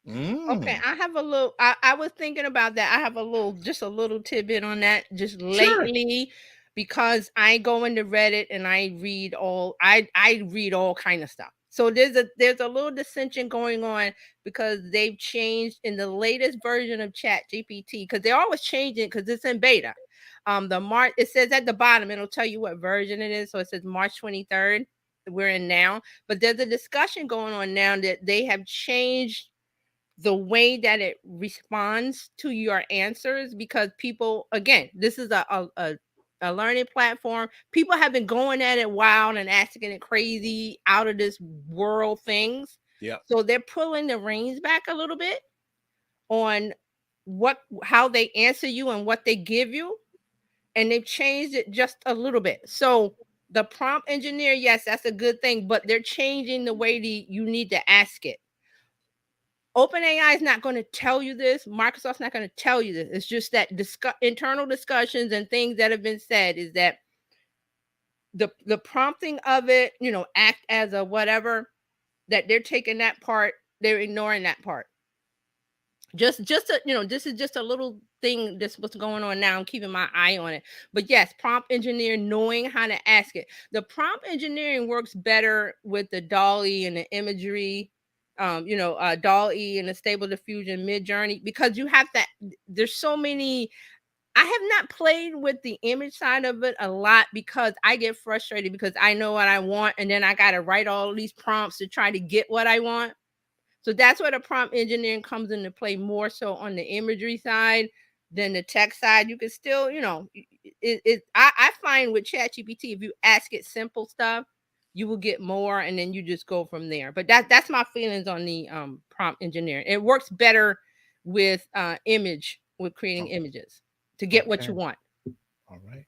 Okay, I have a little. I was thinking about that. I have a little, just a little tidbit on that. Just Sure. lately, because I go into Reddit and I read all. I read all kind of stuff. So there's a little dissension going on because they've changed in the latest version of Chat GPT, because they're always changing because it's in beta. The March, it says at the bottom, it'll tell you what version it is. So it says March 23rd. We're in now, but there's a discussion going on now that they have changed the way that it responds to your answers, because people, again, this is a learning platform. People have been going at it wild and asking it crazy, out of this world things. Yeah. So they're pulling the reins back a little bit on how they answer you and what they give you, and they've changed it just a little bit. So the prompt engineer, yes, that's a good thing, but they're changing the way you need to ask it. OpenAI is not going to tell you this. Microsoft's not going to tell you this. It's just that internal discussions and things that have been said is that the prompting of it, act as a whatever, that they're taking that part, they're ignoring that part. Just this is just a little thing. This what's going on now. I'm keeping my eye on it. But yes, prompt engineer, knowing how to ask it. The prompt engineering works better with the DALL-E and the imagery, DALL-E and the Stable Diffusion Mid-Journey, because you have that. There's so many. I have not played with the image side of it a lot because I get frustrated because I know what I want, and then I got to write all these prompts to try to get what I want. So that's where the prompt engineering comes into play, more so on the imagery side than the text side. You can still, I find with ChatGPT, if you ask it simple stuff, you will get more, and then you just go from there. But that's my feelings on the prompt engineering. It works better with with creating images to get what you want. All right.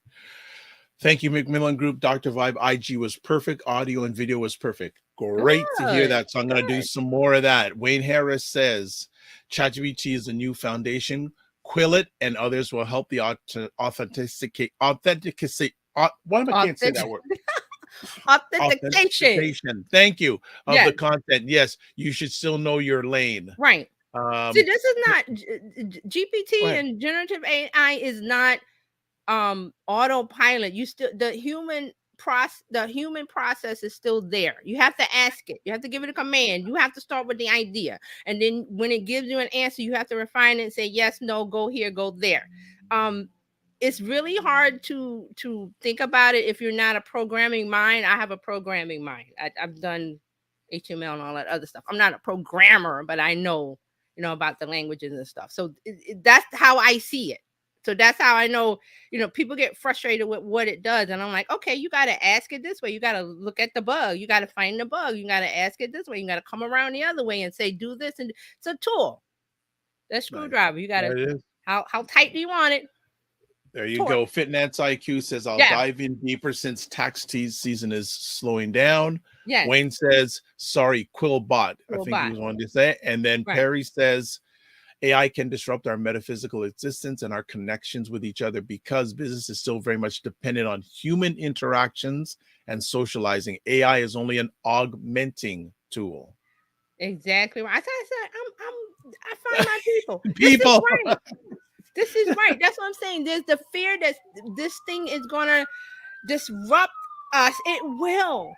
Thank you, Macmillan Group. Dr. Vibe, IG was perfect. Audio and video was perfect. Great to hear that. So I'm going to do some more of that. Wayne Harris says, ChatGPT is a new foundation. Quillet and others will help the authenticate. Why am I can't say that word? Authentication. Thank you. Of the content. Yes, you should still know your lane. Right. See, this is not GPT and generative AI is not autopilot. You still, the human process is still there. You have to ask it. You have to give it a command. You have to start with the idea, and then when it gives you an answer, you have to refine it and say yes, no, go here, go there. It's really hard to think about it if you're not a programming mind. I have a programming mind. I've done HTML and all that other stuff. I'm not a programmer, but I know about the languages and stuff. So that's how I see it. So that's how I know, people get frustrated with what it does. And I'm like, okay, you got to ask it this way. You got to look at the bug. You got to find the bug. You got to ask it this way. You got to come around the other way and say, do this. And it's a tool. That screwdriver. You got to, how tight do you want it? There you go. Fitness IQ says, I'll dive in deeper since tax season is slowing down. Yeah. Wayne says, sorry, Quillbot. I think he was wanting to say. And then Perry says, AI can disrupt our metaphysical existence and our connections with each other because business is still very much dependent on human interactions and socializing. AI is only an augmenting tool. Exactly right. I said, I find my people. People. This is right. That's what I'm saying. There's the fear that this thing is going to disrupt us. It will.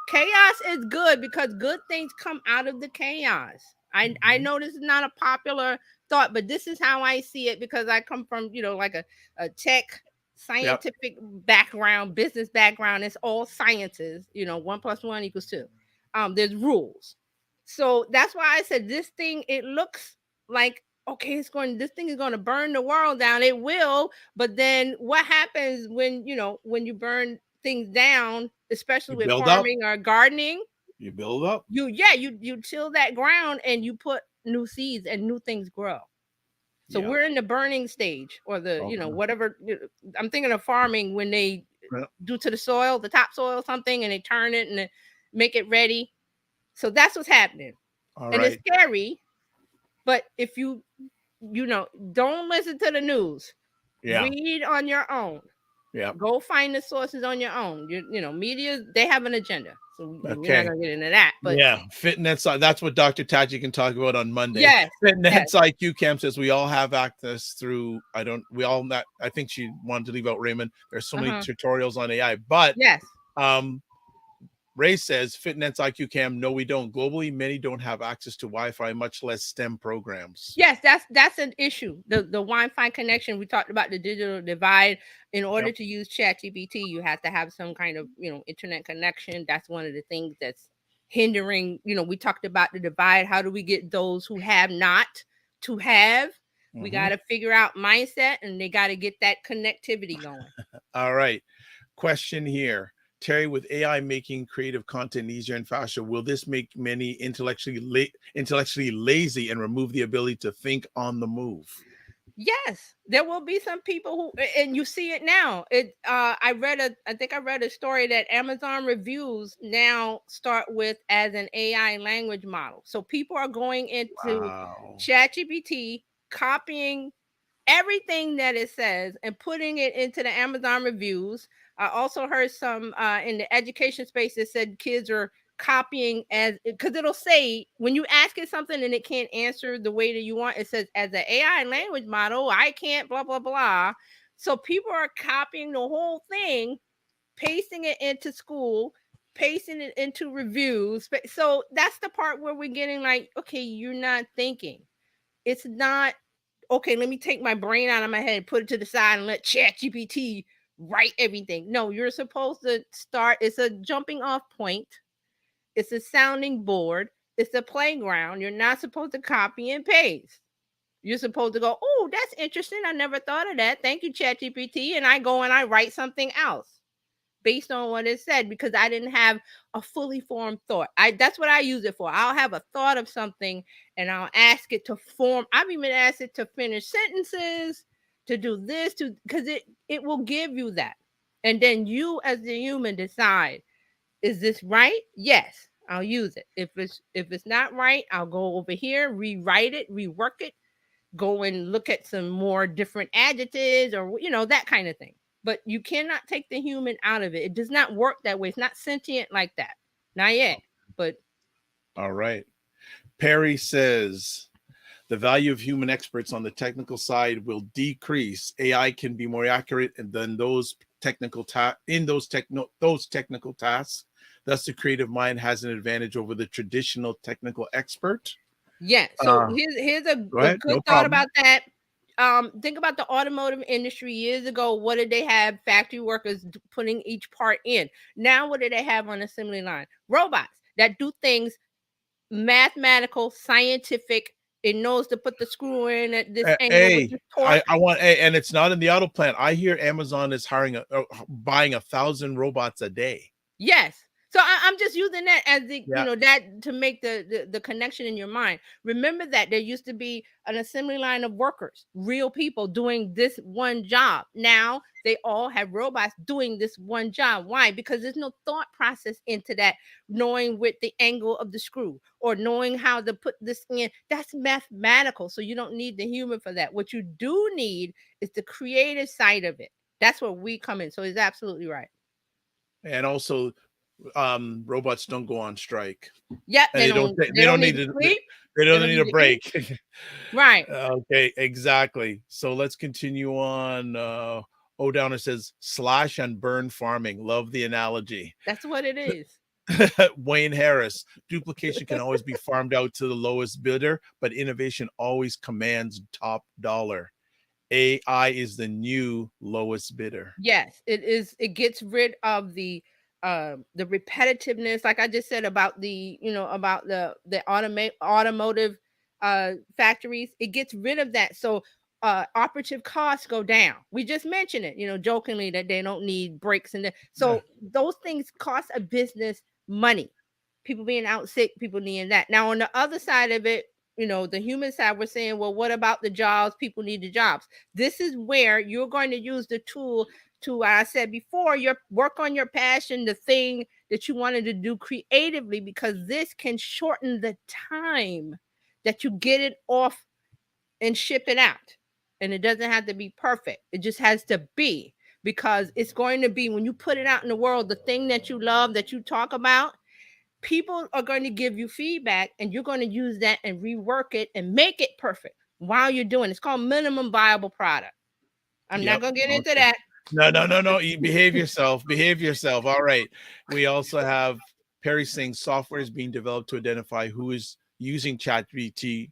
Chaos is good because good things come out of the chaos. I know this is not a popular thought, but this is how I see it because I come from, like a tech scientific background, business background. It's all sciences, 1 + 1 = 2. There's rules. So that's why I said this thing, it looks like, okay, this thing is going to burn the world down. It will. But then what happens when you burn things down, especially with farming or gardening? You build up. You till that ground and you put new seeds and new things grow. So we're in the burning stage, or the whatever. I'm thinking of farming when they do to the soil, the topsoil, something, and they turn it and make it ready. So that's what's happening. It's scary. But if you don't listen to the news, read on your own. Yeah. Go find the sources on your own. Media, they have an agenda. So we're not Okay. gonna get into that. But Yeah. Fitness. That's what Dr. Taji can talk about on Monday. yes, yes. Fitness IQ Camp says we all have access through. We all not. I think she wanted to leave out Raymond. There's so many Uh-huh. tutorials on AI, but Yes. Ray says Fitness IQ Cam. No, we don't. Globally, many don't have access to Wi-Fi, much less STEM programs. Yes, that's an issue. The Wi-Fi connection. We talked about the digital divide. In order Yep. to use ChatGPT, you have to have some kind of internet connection. That's one of the things that's hindering. We talked about the divide. How do we get those who have not to have? We got to figure out mindset, and they got to get that connectivity going. All right. Question here. Terry, with AI making creative content easier and faster, will this make many intellectually lazy and remove the ability to think on the move? Yes, there will be some people who, and you see it now. I think I read a story that Amazon reviews now start with as an AI language model. So people are going into Wow. ChatGPT, copying everything that it says and putting it into the Amazon reviews. I also heard some in the education space that said kids are copying, as because it'll say when you ask it something and it can't answer the way that you want, it says as an AI language model, I can't blah blah blah. So people are copying the whole thing, pasting it into school, pasting it into reviews. So that's the part where we're getting like, okay, you're not thinking. It's not okay, let me take my brain out of my head, put it to the side, and let ChatGPT write everything. No, you're supposed to start. It's a jumping off point. It's a sounding board. It's a playground. You're not supposed to copy and paste. You're supposed to go, oh, that's interesting. I never thought of that. Thank you, ChatGPT. And I go and I write something else based on what it said because I didn't have a fully formed thought. That's what I use it for. I'll have a thought of something and I'll ask it to form. I've even asked it to finish sentences, to do this, to because it will give you that. And then you as the human decide, is this right? Yes, I'll use it. If it's not right, I'll go over here, rewrite it, rework it, go and look at some more different adjectives or that kind of thing. But you cannot take the human out of it. It does not work that way. It's not sentient like that. Not yet. But all right. Perry says the value of human experts on the technical side will decrease. AI can be more accurate than those technical technical tasks. Thus, the creative mind has an advantage over the traditional technical expert. yeah. So here's a good No thought problem. about that. Think about the automotive industry years ago. What did they have? Factory workers putting each part in. Now, what do they have on assembly line? Robots that do things mathematical, scientific. It knows to put the screw in at this angle with Hey, the torque. I want, and it's not in the auto plant. I hear Amazon is buying 1,000 robots a day. Yes. So I'm just using that as the Yeah. that to make the connection in your mind. Remember that there used to be an assembly line of workers, real people doing this one job. Now they all have robots doing this one job. Why? Because there's no thought process into that, knowing with the angle of the screw or knowing how to put this in. That's mathematical. So you don't need the human for that. What you do need is the creative side of it. That's where we come in. So it's absolutely right. And also, robots don't go on strike. Yep, And they they don't need need to to, sleep. they They don't don't need need a to eat. break. Right. Okay, exactly. So let's continue on. O'Downer says slash and burn farming. Love the analogy. That's what it is. Wayne Harris, duplication can always be farmed out to the lowest bidder, but innovation always commands top dollar. AI is the new lowest bidder. Yes, it is. It gets rid of the repetitiveness, like I just said about about the automotive factories. It gets rid of that. So operative costs go down. We just mentioned it, jokingly that they don't need breaks so those things cost a business money. People being out sick, people needing that. Now on the other side of it, the human side, we're saying, well, what about the jobs? People need the jobs. This is where you're going to use the tool to, I said before, your work on your passion, the thing that you wanted to do creatively, because this can shorten the time that you get it off and ship it out. And it doesn't have to be perfect. It just has to be, because it's going to be, when you put it out in the world, the thing that you love, that you talk about, people are going to give you feedback, and you're going to use that and rework it and make it perfect while you're doing it. It's called minimum viable product. I'm not Yep. going to get into Okay. that. No. You behave yourself. Behave yourself. All right. We also have Perry saying software is being developed to identify who is using ChatGPT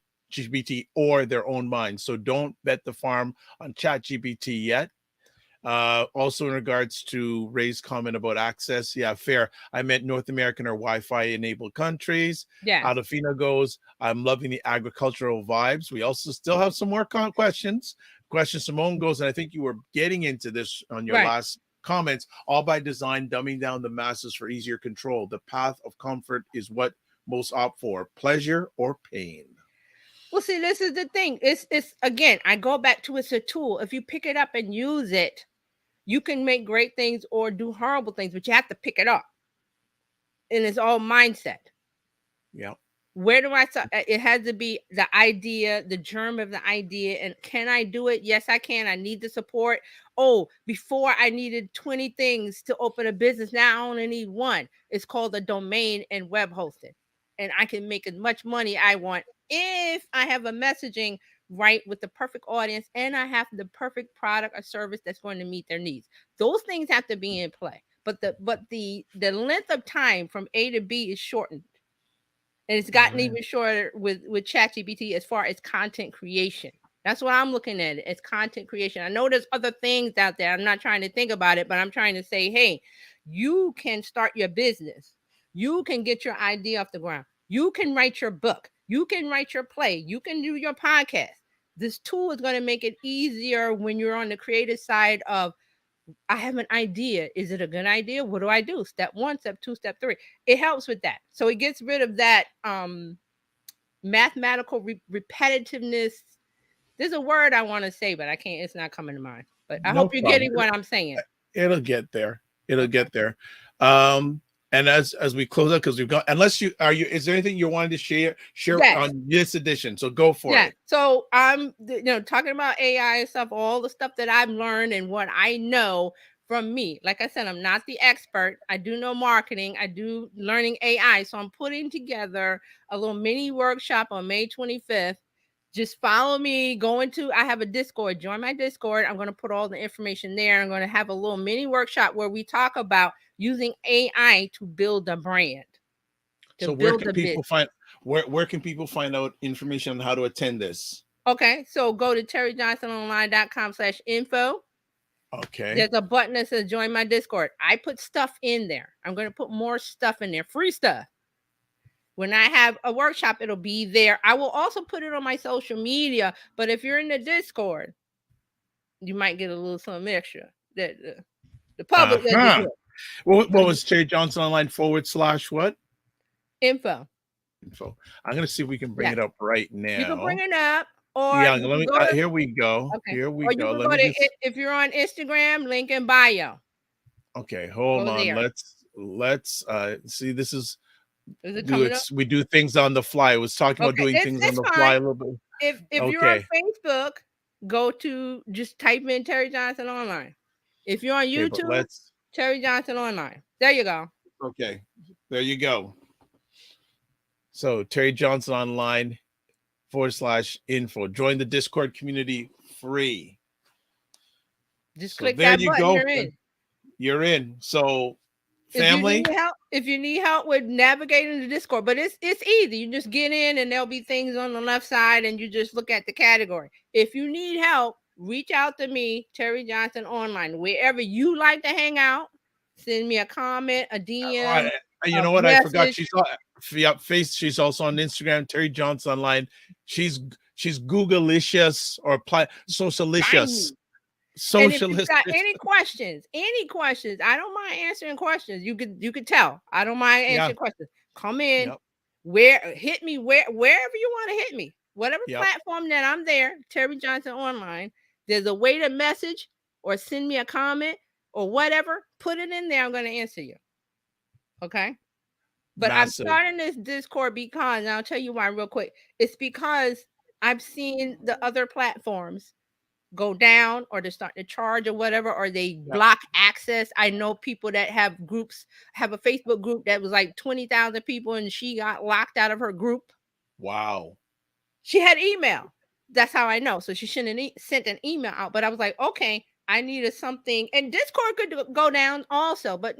or their own mind. So don't bet the farm on ChatGPT yet. Also, in regards to Ray's comment about access, yeah, fair. I meant North American or Wi-Fi enabled countries. Yes. Adolfina goes, I'm loving the agricultural vibes. We also still have some more questions. Question Simone goes, and I think you were getting into this on your Right. last comments, all by design, dumbing down the masses for easier control. The path of comfort is what most opt for, pleasure or pain. Well, see, this is the thing. It's again, I go back to, it's a tool. If you pick it up and use it, you can make great things or do horrible things, but you have to pick it up. And it's all mindset. Yeah. Where do I start? It has to be the idea, the germ of the idea. And can I do it? Yes, I can. I need the support. Oh, before I needed 20 things to open a business. Now I only need one. It's called a domain and web hosting. And I can make as much money I want if I have a messaging right with the perfect audience and I have the perfect product or service that's going to meet their needs. Those things have to be in play. But the length of time from A to B is shortened, and it's gotten even shorter with ChatGPT as far as content creation. That's what I'm looking at it as, content creation. I know there's other things out there. I'm not trying to think about it, but I'm trying to say, hey, you can start your business. You can get your idea off the ground. You can write your book. You can write your play. You can do your podcast. This tool is going to make it easier when you're on the creative side of, I have an idea. Is it a good idea? What do I do? Step 1, step 2, step 3. It helps with that. So it gets rid of that mathematical repetitiveness. There's a word I want to say, but I can't. It's not coming to mind. But I No hope you're problem. getting what I'm saying. It'll get there. It'll get there. And as we close out, because we've got, unless you are you, is there anything you wanted to share Yes. on this edition? So go for Yeah. it. So I'm talking about AI and stuff, all the stuff that I've learned and what I know from me. Like I said, I'm not the expert. I do know marketing. I do learning AI. So I'm putting together a little mini workshop on May 25th. Just follow me. I have a Discord. Join my Discord. I'm going to put all the information there. I'm going to have a little mini workshop where we talk about using AI to build a brand. So where can people find where can people find out information on how to attend this? Okay, so go to terryjohnsononline.com/info. Okay. There's a button that says join my Discord. I put stuff in there. I'm going to put more stuff in there, free stuff. When I have a workshop, it'll be there. I will also put it on my social media, but if you're in the Discord, you might get a little something extra. That the public doesn't get. What was Terry Johnson Online / what? Info. I'm going to see if we can bring it up right now. You can bring it up. Or yeah, let me. Here we go. Okay. Here we or go. You can if you're on Instagram, link in bio. Okay, hold on. There. Let's see. This is we do things on the fly. I was talking about doing things on the fly a little bit. If you're on Facebook, go to just type in Terry Johnson Online. If you're on YouTube, Terry Johnson Online. There you go. Okay, there you go. So Terry Johnson Online /info. Join the Discord community free. Just click that button. Go. You're in. You're in. So family, if you need help with navigating the Discord, but it's easy. You just get in and there'll be things on the left side and you just look at the category. If you need help, reach out to me, Terry Johnson Online, wherever you like to hang out. Send me a comment, a DM. You know what? Message. I forgot. She's also on Instagram, Terry Johnson Online. She's Googleicious or Socialicious. And if you've got any questions, I don't mind answering questions. You could tell. I don't mind answering questions. Come in, hit me wherever you want to hit me. Whatever platform that I'm there, Terry Johnson Online. There's a way to message or send me a comment or whatever. Put it in there. I'm going to answer you. Okay. But I'm starting this Discord because, and I'll tell you why real quick. It's because I've seen the other platforms go down, or they're starting to charge or whatever, or they Yeah. block access. I know people that have groups, have a Facebook group that was like 20,000 people, and she got locked out of her group. Wow. She had email. That's how I know. So she shouldn't have sent an email out. But I was like, okay, I needed something. And Discord could go down also. But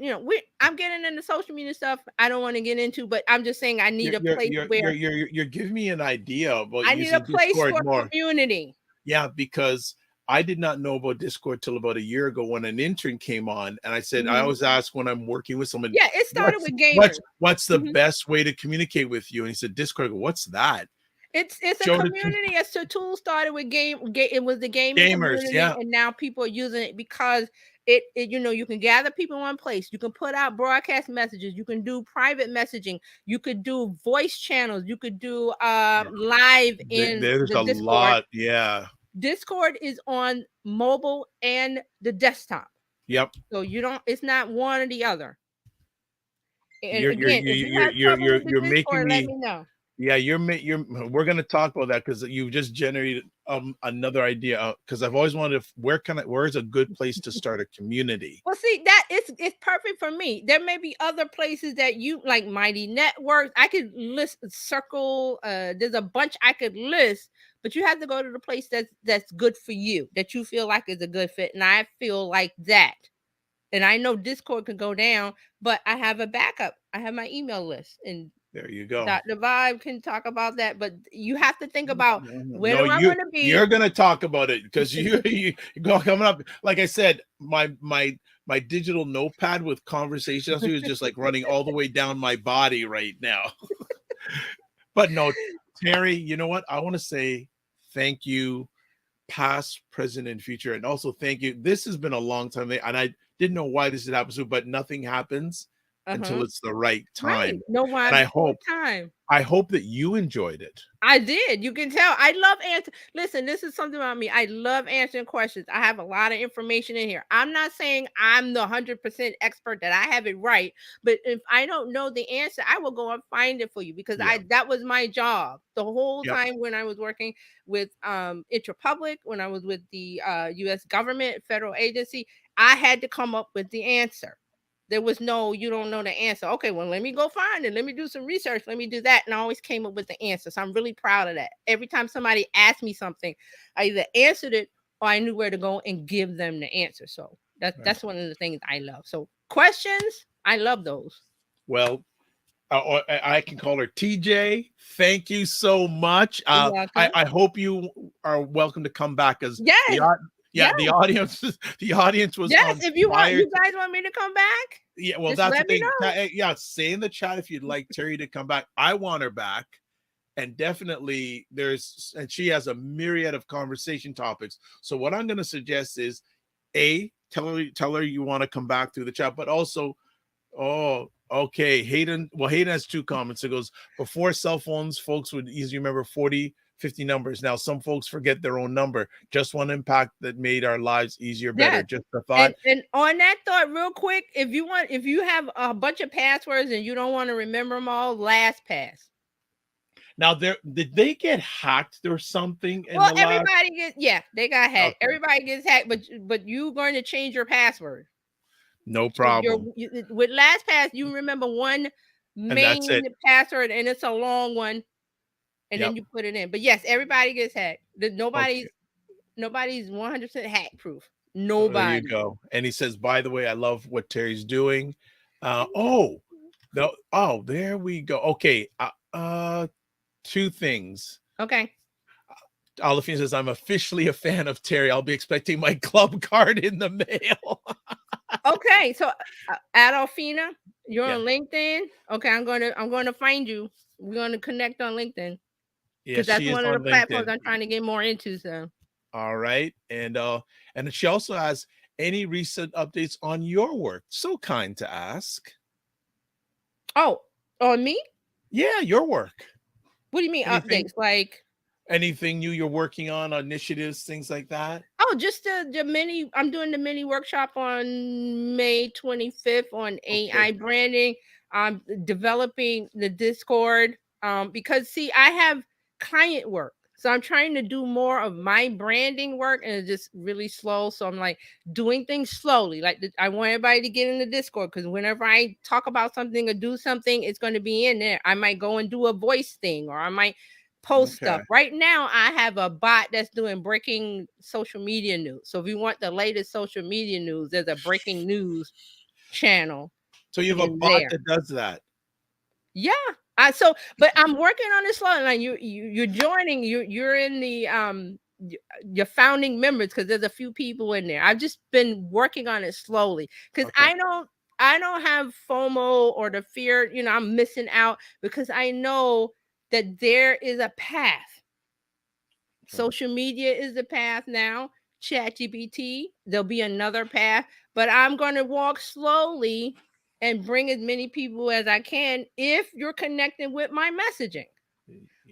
I'm getting into social media stuff I don't want to get into. But I'm just saying I need You're a you're place you're you're where you're, you're giving me an idea about I need a using place Discord for more. community. Yeah, because I did not know about Discord till about a year ago when an intern came on, and I said I Mhm. always ask when I'm working with someone, Yeah, it started what's with what's gamers. what's the Mhm. best way to communicate with you? And he said Discord. I go, what's that? It's a Showed it to community. It's a tool started with it was the gaming gamers. community, Yeah, and now people are using it because you can gather people in one place. You can put out broadcast messages. You can do private messaging. You could do voice channels. You could do live in there's the a Discord. lot. Yeah. Discord is on mobile and the desktop, Yep. so you don't. It's not one or the other. And You're you're again, if you you're have you're trouble you're with the you're making Discord, let me. me know. Yeah, you're we're gonna talk about that because you just generated another idea because I've always wanted to, where's a good place to start a community? Well, see, that it's perfect for me. There may be other places that you like, Mighty Networks. I could list circle. There's a bunch I could list, but you have to go to the place that's good for you, that you feel like is a good fit. And I feel like that. And I know Discord could go down, but I have a backup. I have my email list, and There you go. Dr. Vibe can talk about that. But you have to think about, where No, do I want to you're be? gonna talk about it because you go coming up. Like I said, my digital notepad with conversations is just like running all the way down my body right now. But no, Terry, you know what? I want to say thank you, past, present, and future, and also thank you. This has been a long time, and I didn't know why this had happened, but nothing happens until Uh-huh. it's the right Right. time. No And one before time. I hope that you enjoyed it. I did. You can tell. I love answer. Listen, this is something about me. I love answering questions. I have a lot of information in here. I'm not saying I'm the 100% expert that I have it right, but if I don't know the answer, I will go and find it for you, because Yeah. that was my job the whole Yep. time when I was working with Interpublic, when I was with the US government, federal agency. I had to come up with the answer. There was no, you don't know the answer. Okay, well, let me go find it. Let me do some research. Let me do that. And I always came up with the answer. So I'm really proud of that. Every time somebody asked me something, I either answered it or I knew where to go and give them the answer. So that's one of the things I love. So questions, I love those. Well, I can call her TJ. Thank you so much. You're welcome. I hope you are welcome to come back as Yes. yeah, Yes. the audience the audience was Yes. on If you fire. guys want me to come back, Yeah, well, just that's the let me thing. know. Yeah, say in the chat if you'd like Terry to come back. I want her back. And definitely and she has a myriad of conversation topics. So what I'm going to suggest is tell her you want to come back through the chat, but also, oh, okay, Hayden has two comments. It goes, before cell phones, folks would easily remember 40, 50 numbers. Now some folks forget their own number. Just one impact that made our lives easier, better. Yes. Just a thought. And on that thought, real quick, if you have a bunch of passwords and you don't want to remember them all, LastPass. Now, did they get hacked or something in Well, the last? everybody they got hacked. Okay. Everybody gets hacked, but you're going to change your password. No So problem. with LastPass, you remember one And that's main it. password, and it's a long one, and Yep. then you put it in. But yes, everybody gets hacked. Okay. Nobody's 100% hack proof. Oh, there you Nobody. go. And he says, by the way, I love what Terry's doing. Oh, no. Oh, there we go. Okay. Two things. Okay. Olafina says, I'm officially a fan of Terry. I'll be expecting my club card in the mail. Okay, so Adolfina, you're Yeah. on LinkedIn. Okay, I'm going to find you. We're going to connect on LinkedIn, because Yes, that's she is one of the on platforms LinkedIn. I'm trying to get more into. So, All right. And she also has any recent updates on your work. So kind to ask. oh, on me? Yeah, your work. What do you mean Anything updates? Like, anything new you're working on, initiatives, things like that? oh, just the mini. I'm doing the mini workshop on May 25th on Okay. AI branding. I'm developing the Discord. Because see, I have client work. So I'm trying to do more of my branding work, and it's just really slow. So I'm like doing things slowly. Like I want everybody to get in the Discord, because whenever I talk about something or do something, it's going to be in there. I might go and do a voice thing, or I might post Okay. stuff. Right now, I have a bot that's doing breaking social media news. So if you want the latest social media news, there's a breaking news channel So you have a in bot there. that does that. Yeah. But I'm working on this slow. Like you're joining. You're in the your founding members, because there's a few people in there. I've just been working on it slowly, because Okay. I don't have FOMO or the fear, I'm missing out, because I know that there is a path. Social media is the path now. ChatGPT, there'll be another path, but I'm going to walk slowly and bring as many people as I can if you're connecting with my messaging.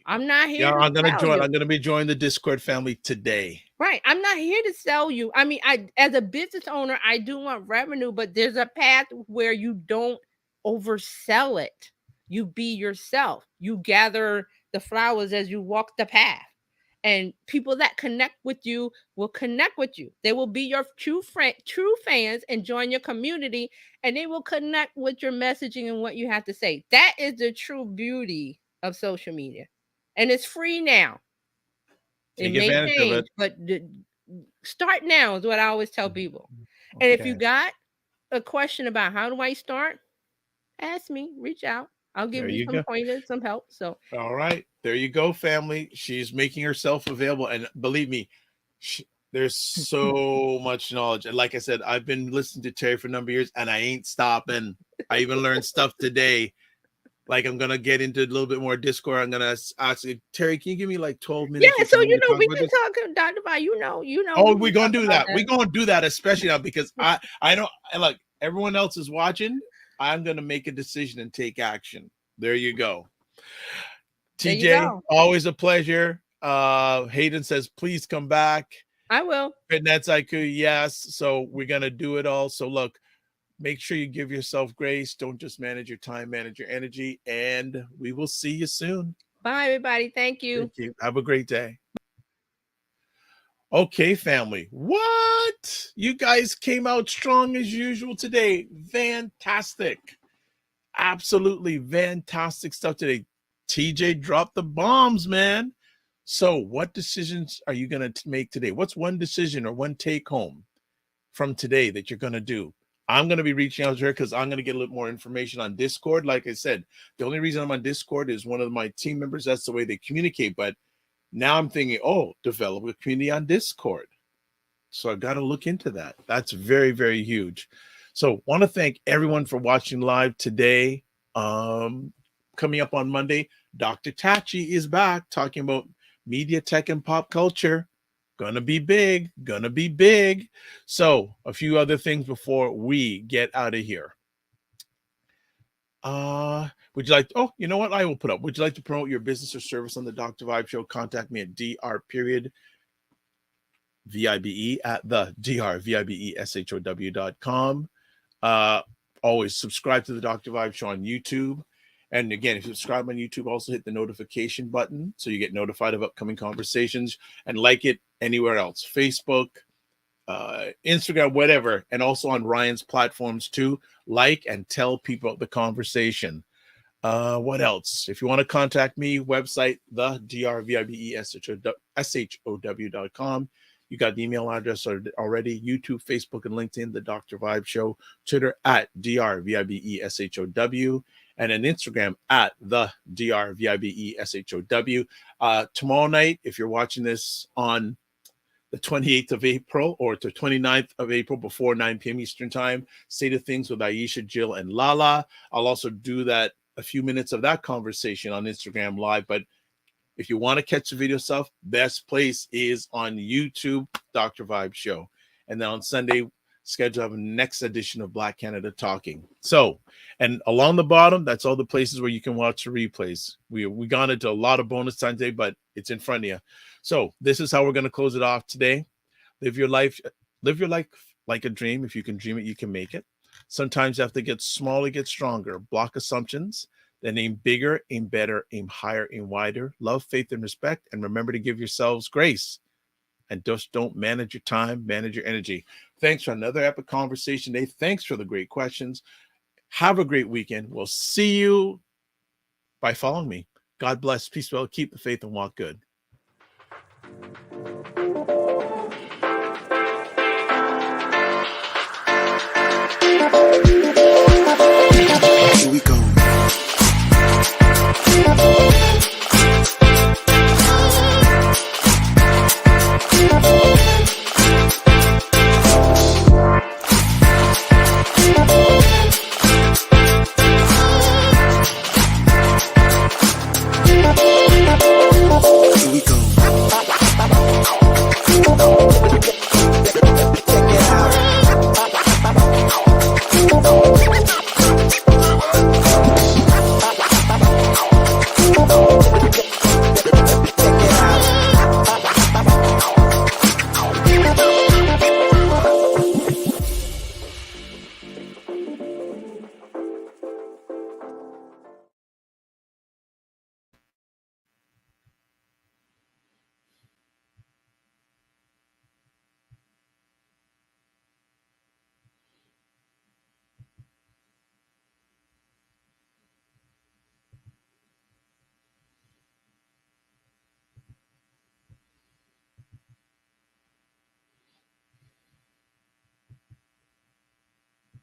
I'm not here Yeah, to I'm gonna sell join. you. I'm gonna be joining the Discord family today. Right. I'm not here to sell you. I mean, as a business owner, I do want revenue, but there's a path where you don't oversell it. You be yourself. You gather the flowers as you walk the path. And people that connect with you will connect with you. They will be your true fans, and join your community, and they will connect with your messaging and what you have to say. That is the true beauty of social media. And it's free now. It Take may advantage of it. change, but start now is what I always tell people. And if you Okay. got a question about how do I start, ask me, reach out. I'll give There you you some go. pointers, some help. So All right. There you go, family. She's making herself available. And believe me, there's so much knowledge. And like I said, I've been listening to Terry for a number of years, and I ain't stopping. I even learned stuff today. Like, I'm gonna get into a little bit more Discord. I'm gonna ask you, Terry, can you give me like 12 yeah, minutes or so something to talk we about can this? talk, Dr. Bai, Oh, we we're can gonna talk do about that. We're that. gonna do that, especially now, because I don't like everyone else is watching. I'm gonna make a decision and take action. There you go. There you TJ, go. always a pleasure. Hayden says, please come back. I will. Fitness IQ, yes. So we're gonna do it all. So look, make sure you give yourself grace. Don't just manage your time, manage your energy, and we will see you soon. Bye, everybody. Thank you. Thank you. Have a great day. Okay, family. What? You guys came out strong as usual today. Fantastic. Absolutely fantastic stuff today. TJ dropped the bombs, man. So, what decisions are you going to make today? What's one decision or one take home from today that you're going to do? I'm going to be reaching out to her because I'm going to get a little more information on Discord. Like I said, the only reason I'm on Discord is one of my team members. That's the way they communicate. But now I'm thinking, oh, develop a community on Discord. So I've got to look into that. That's very, very huge. So want to thank everyone for watching live today. Coming up on Monday, Dr. Tachi is back talking about media, tech, and pop culture. Gonna be big, gonna be big. So a few other things before we get out of here. Would you like oh, you know what? I will put up. Would you like to promote your business or service on the Dr. Vibe Show? Contact me at dr.vibe at the drvibeshow.com. Always subscribe to the Dr. Vibe Show on YouTube. And again, if you subscribe on YouTube, also hit the notification button so you get notified of upcoming conversations, and like it anywhere else, Facebook, Instagram, whatever, and also on Ryan's platforms too. Like and tell people about the conversation. What else? If you want to contact me, website the drvibeshow.com. You got the email address already. YouTube, Facebook, and LinkedIn, The Dr. Vibe Show. Twitter at drvibeshow. And an Instagram at the drvibeshow. Tomorrow night, if you're watching this on the 28th of April or the 29th of April before 9 p.m. Eastern Time, State of Things with Aisha, Jill, and Lala. I'll also do that a few minutes of that conversation on Instagram Live. But if you want to catch the video stuff, best place is on YouTube, Dr. Vibe Show. And then on Sunday, schedule a next edition of Black Canada Talking. So, and along the bottom, that's all the places where you can watch the replays. We got into a lot of bonus time today, but it's in front of you. So this is how we're going to close it off today. Live your life like a dream. If you can dream it, you can make it. Sometimes you have to get small to get stronger. Block assumptions. Then aim bigger, aim better, aim higher, aim wider. Love, faith, and respect. And remember to give yourselves grace. And just don't manage your time, manage your energy. Thanks for another epic conversation today. Thanks for the great questions. Have a great weekend. We'll see you by following me. God bless. Peace well. Keep the faith and walk good.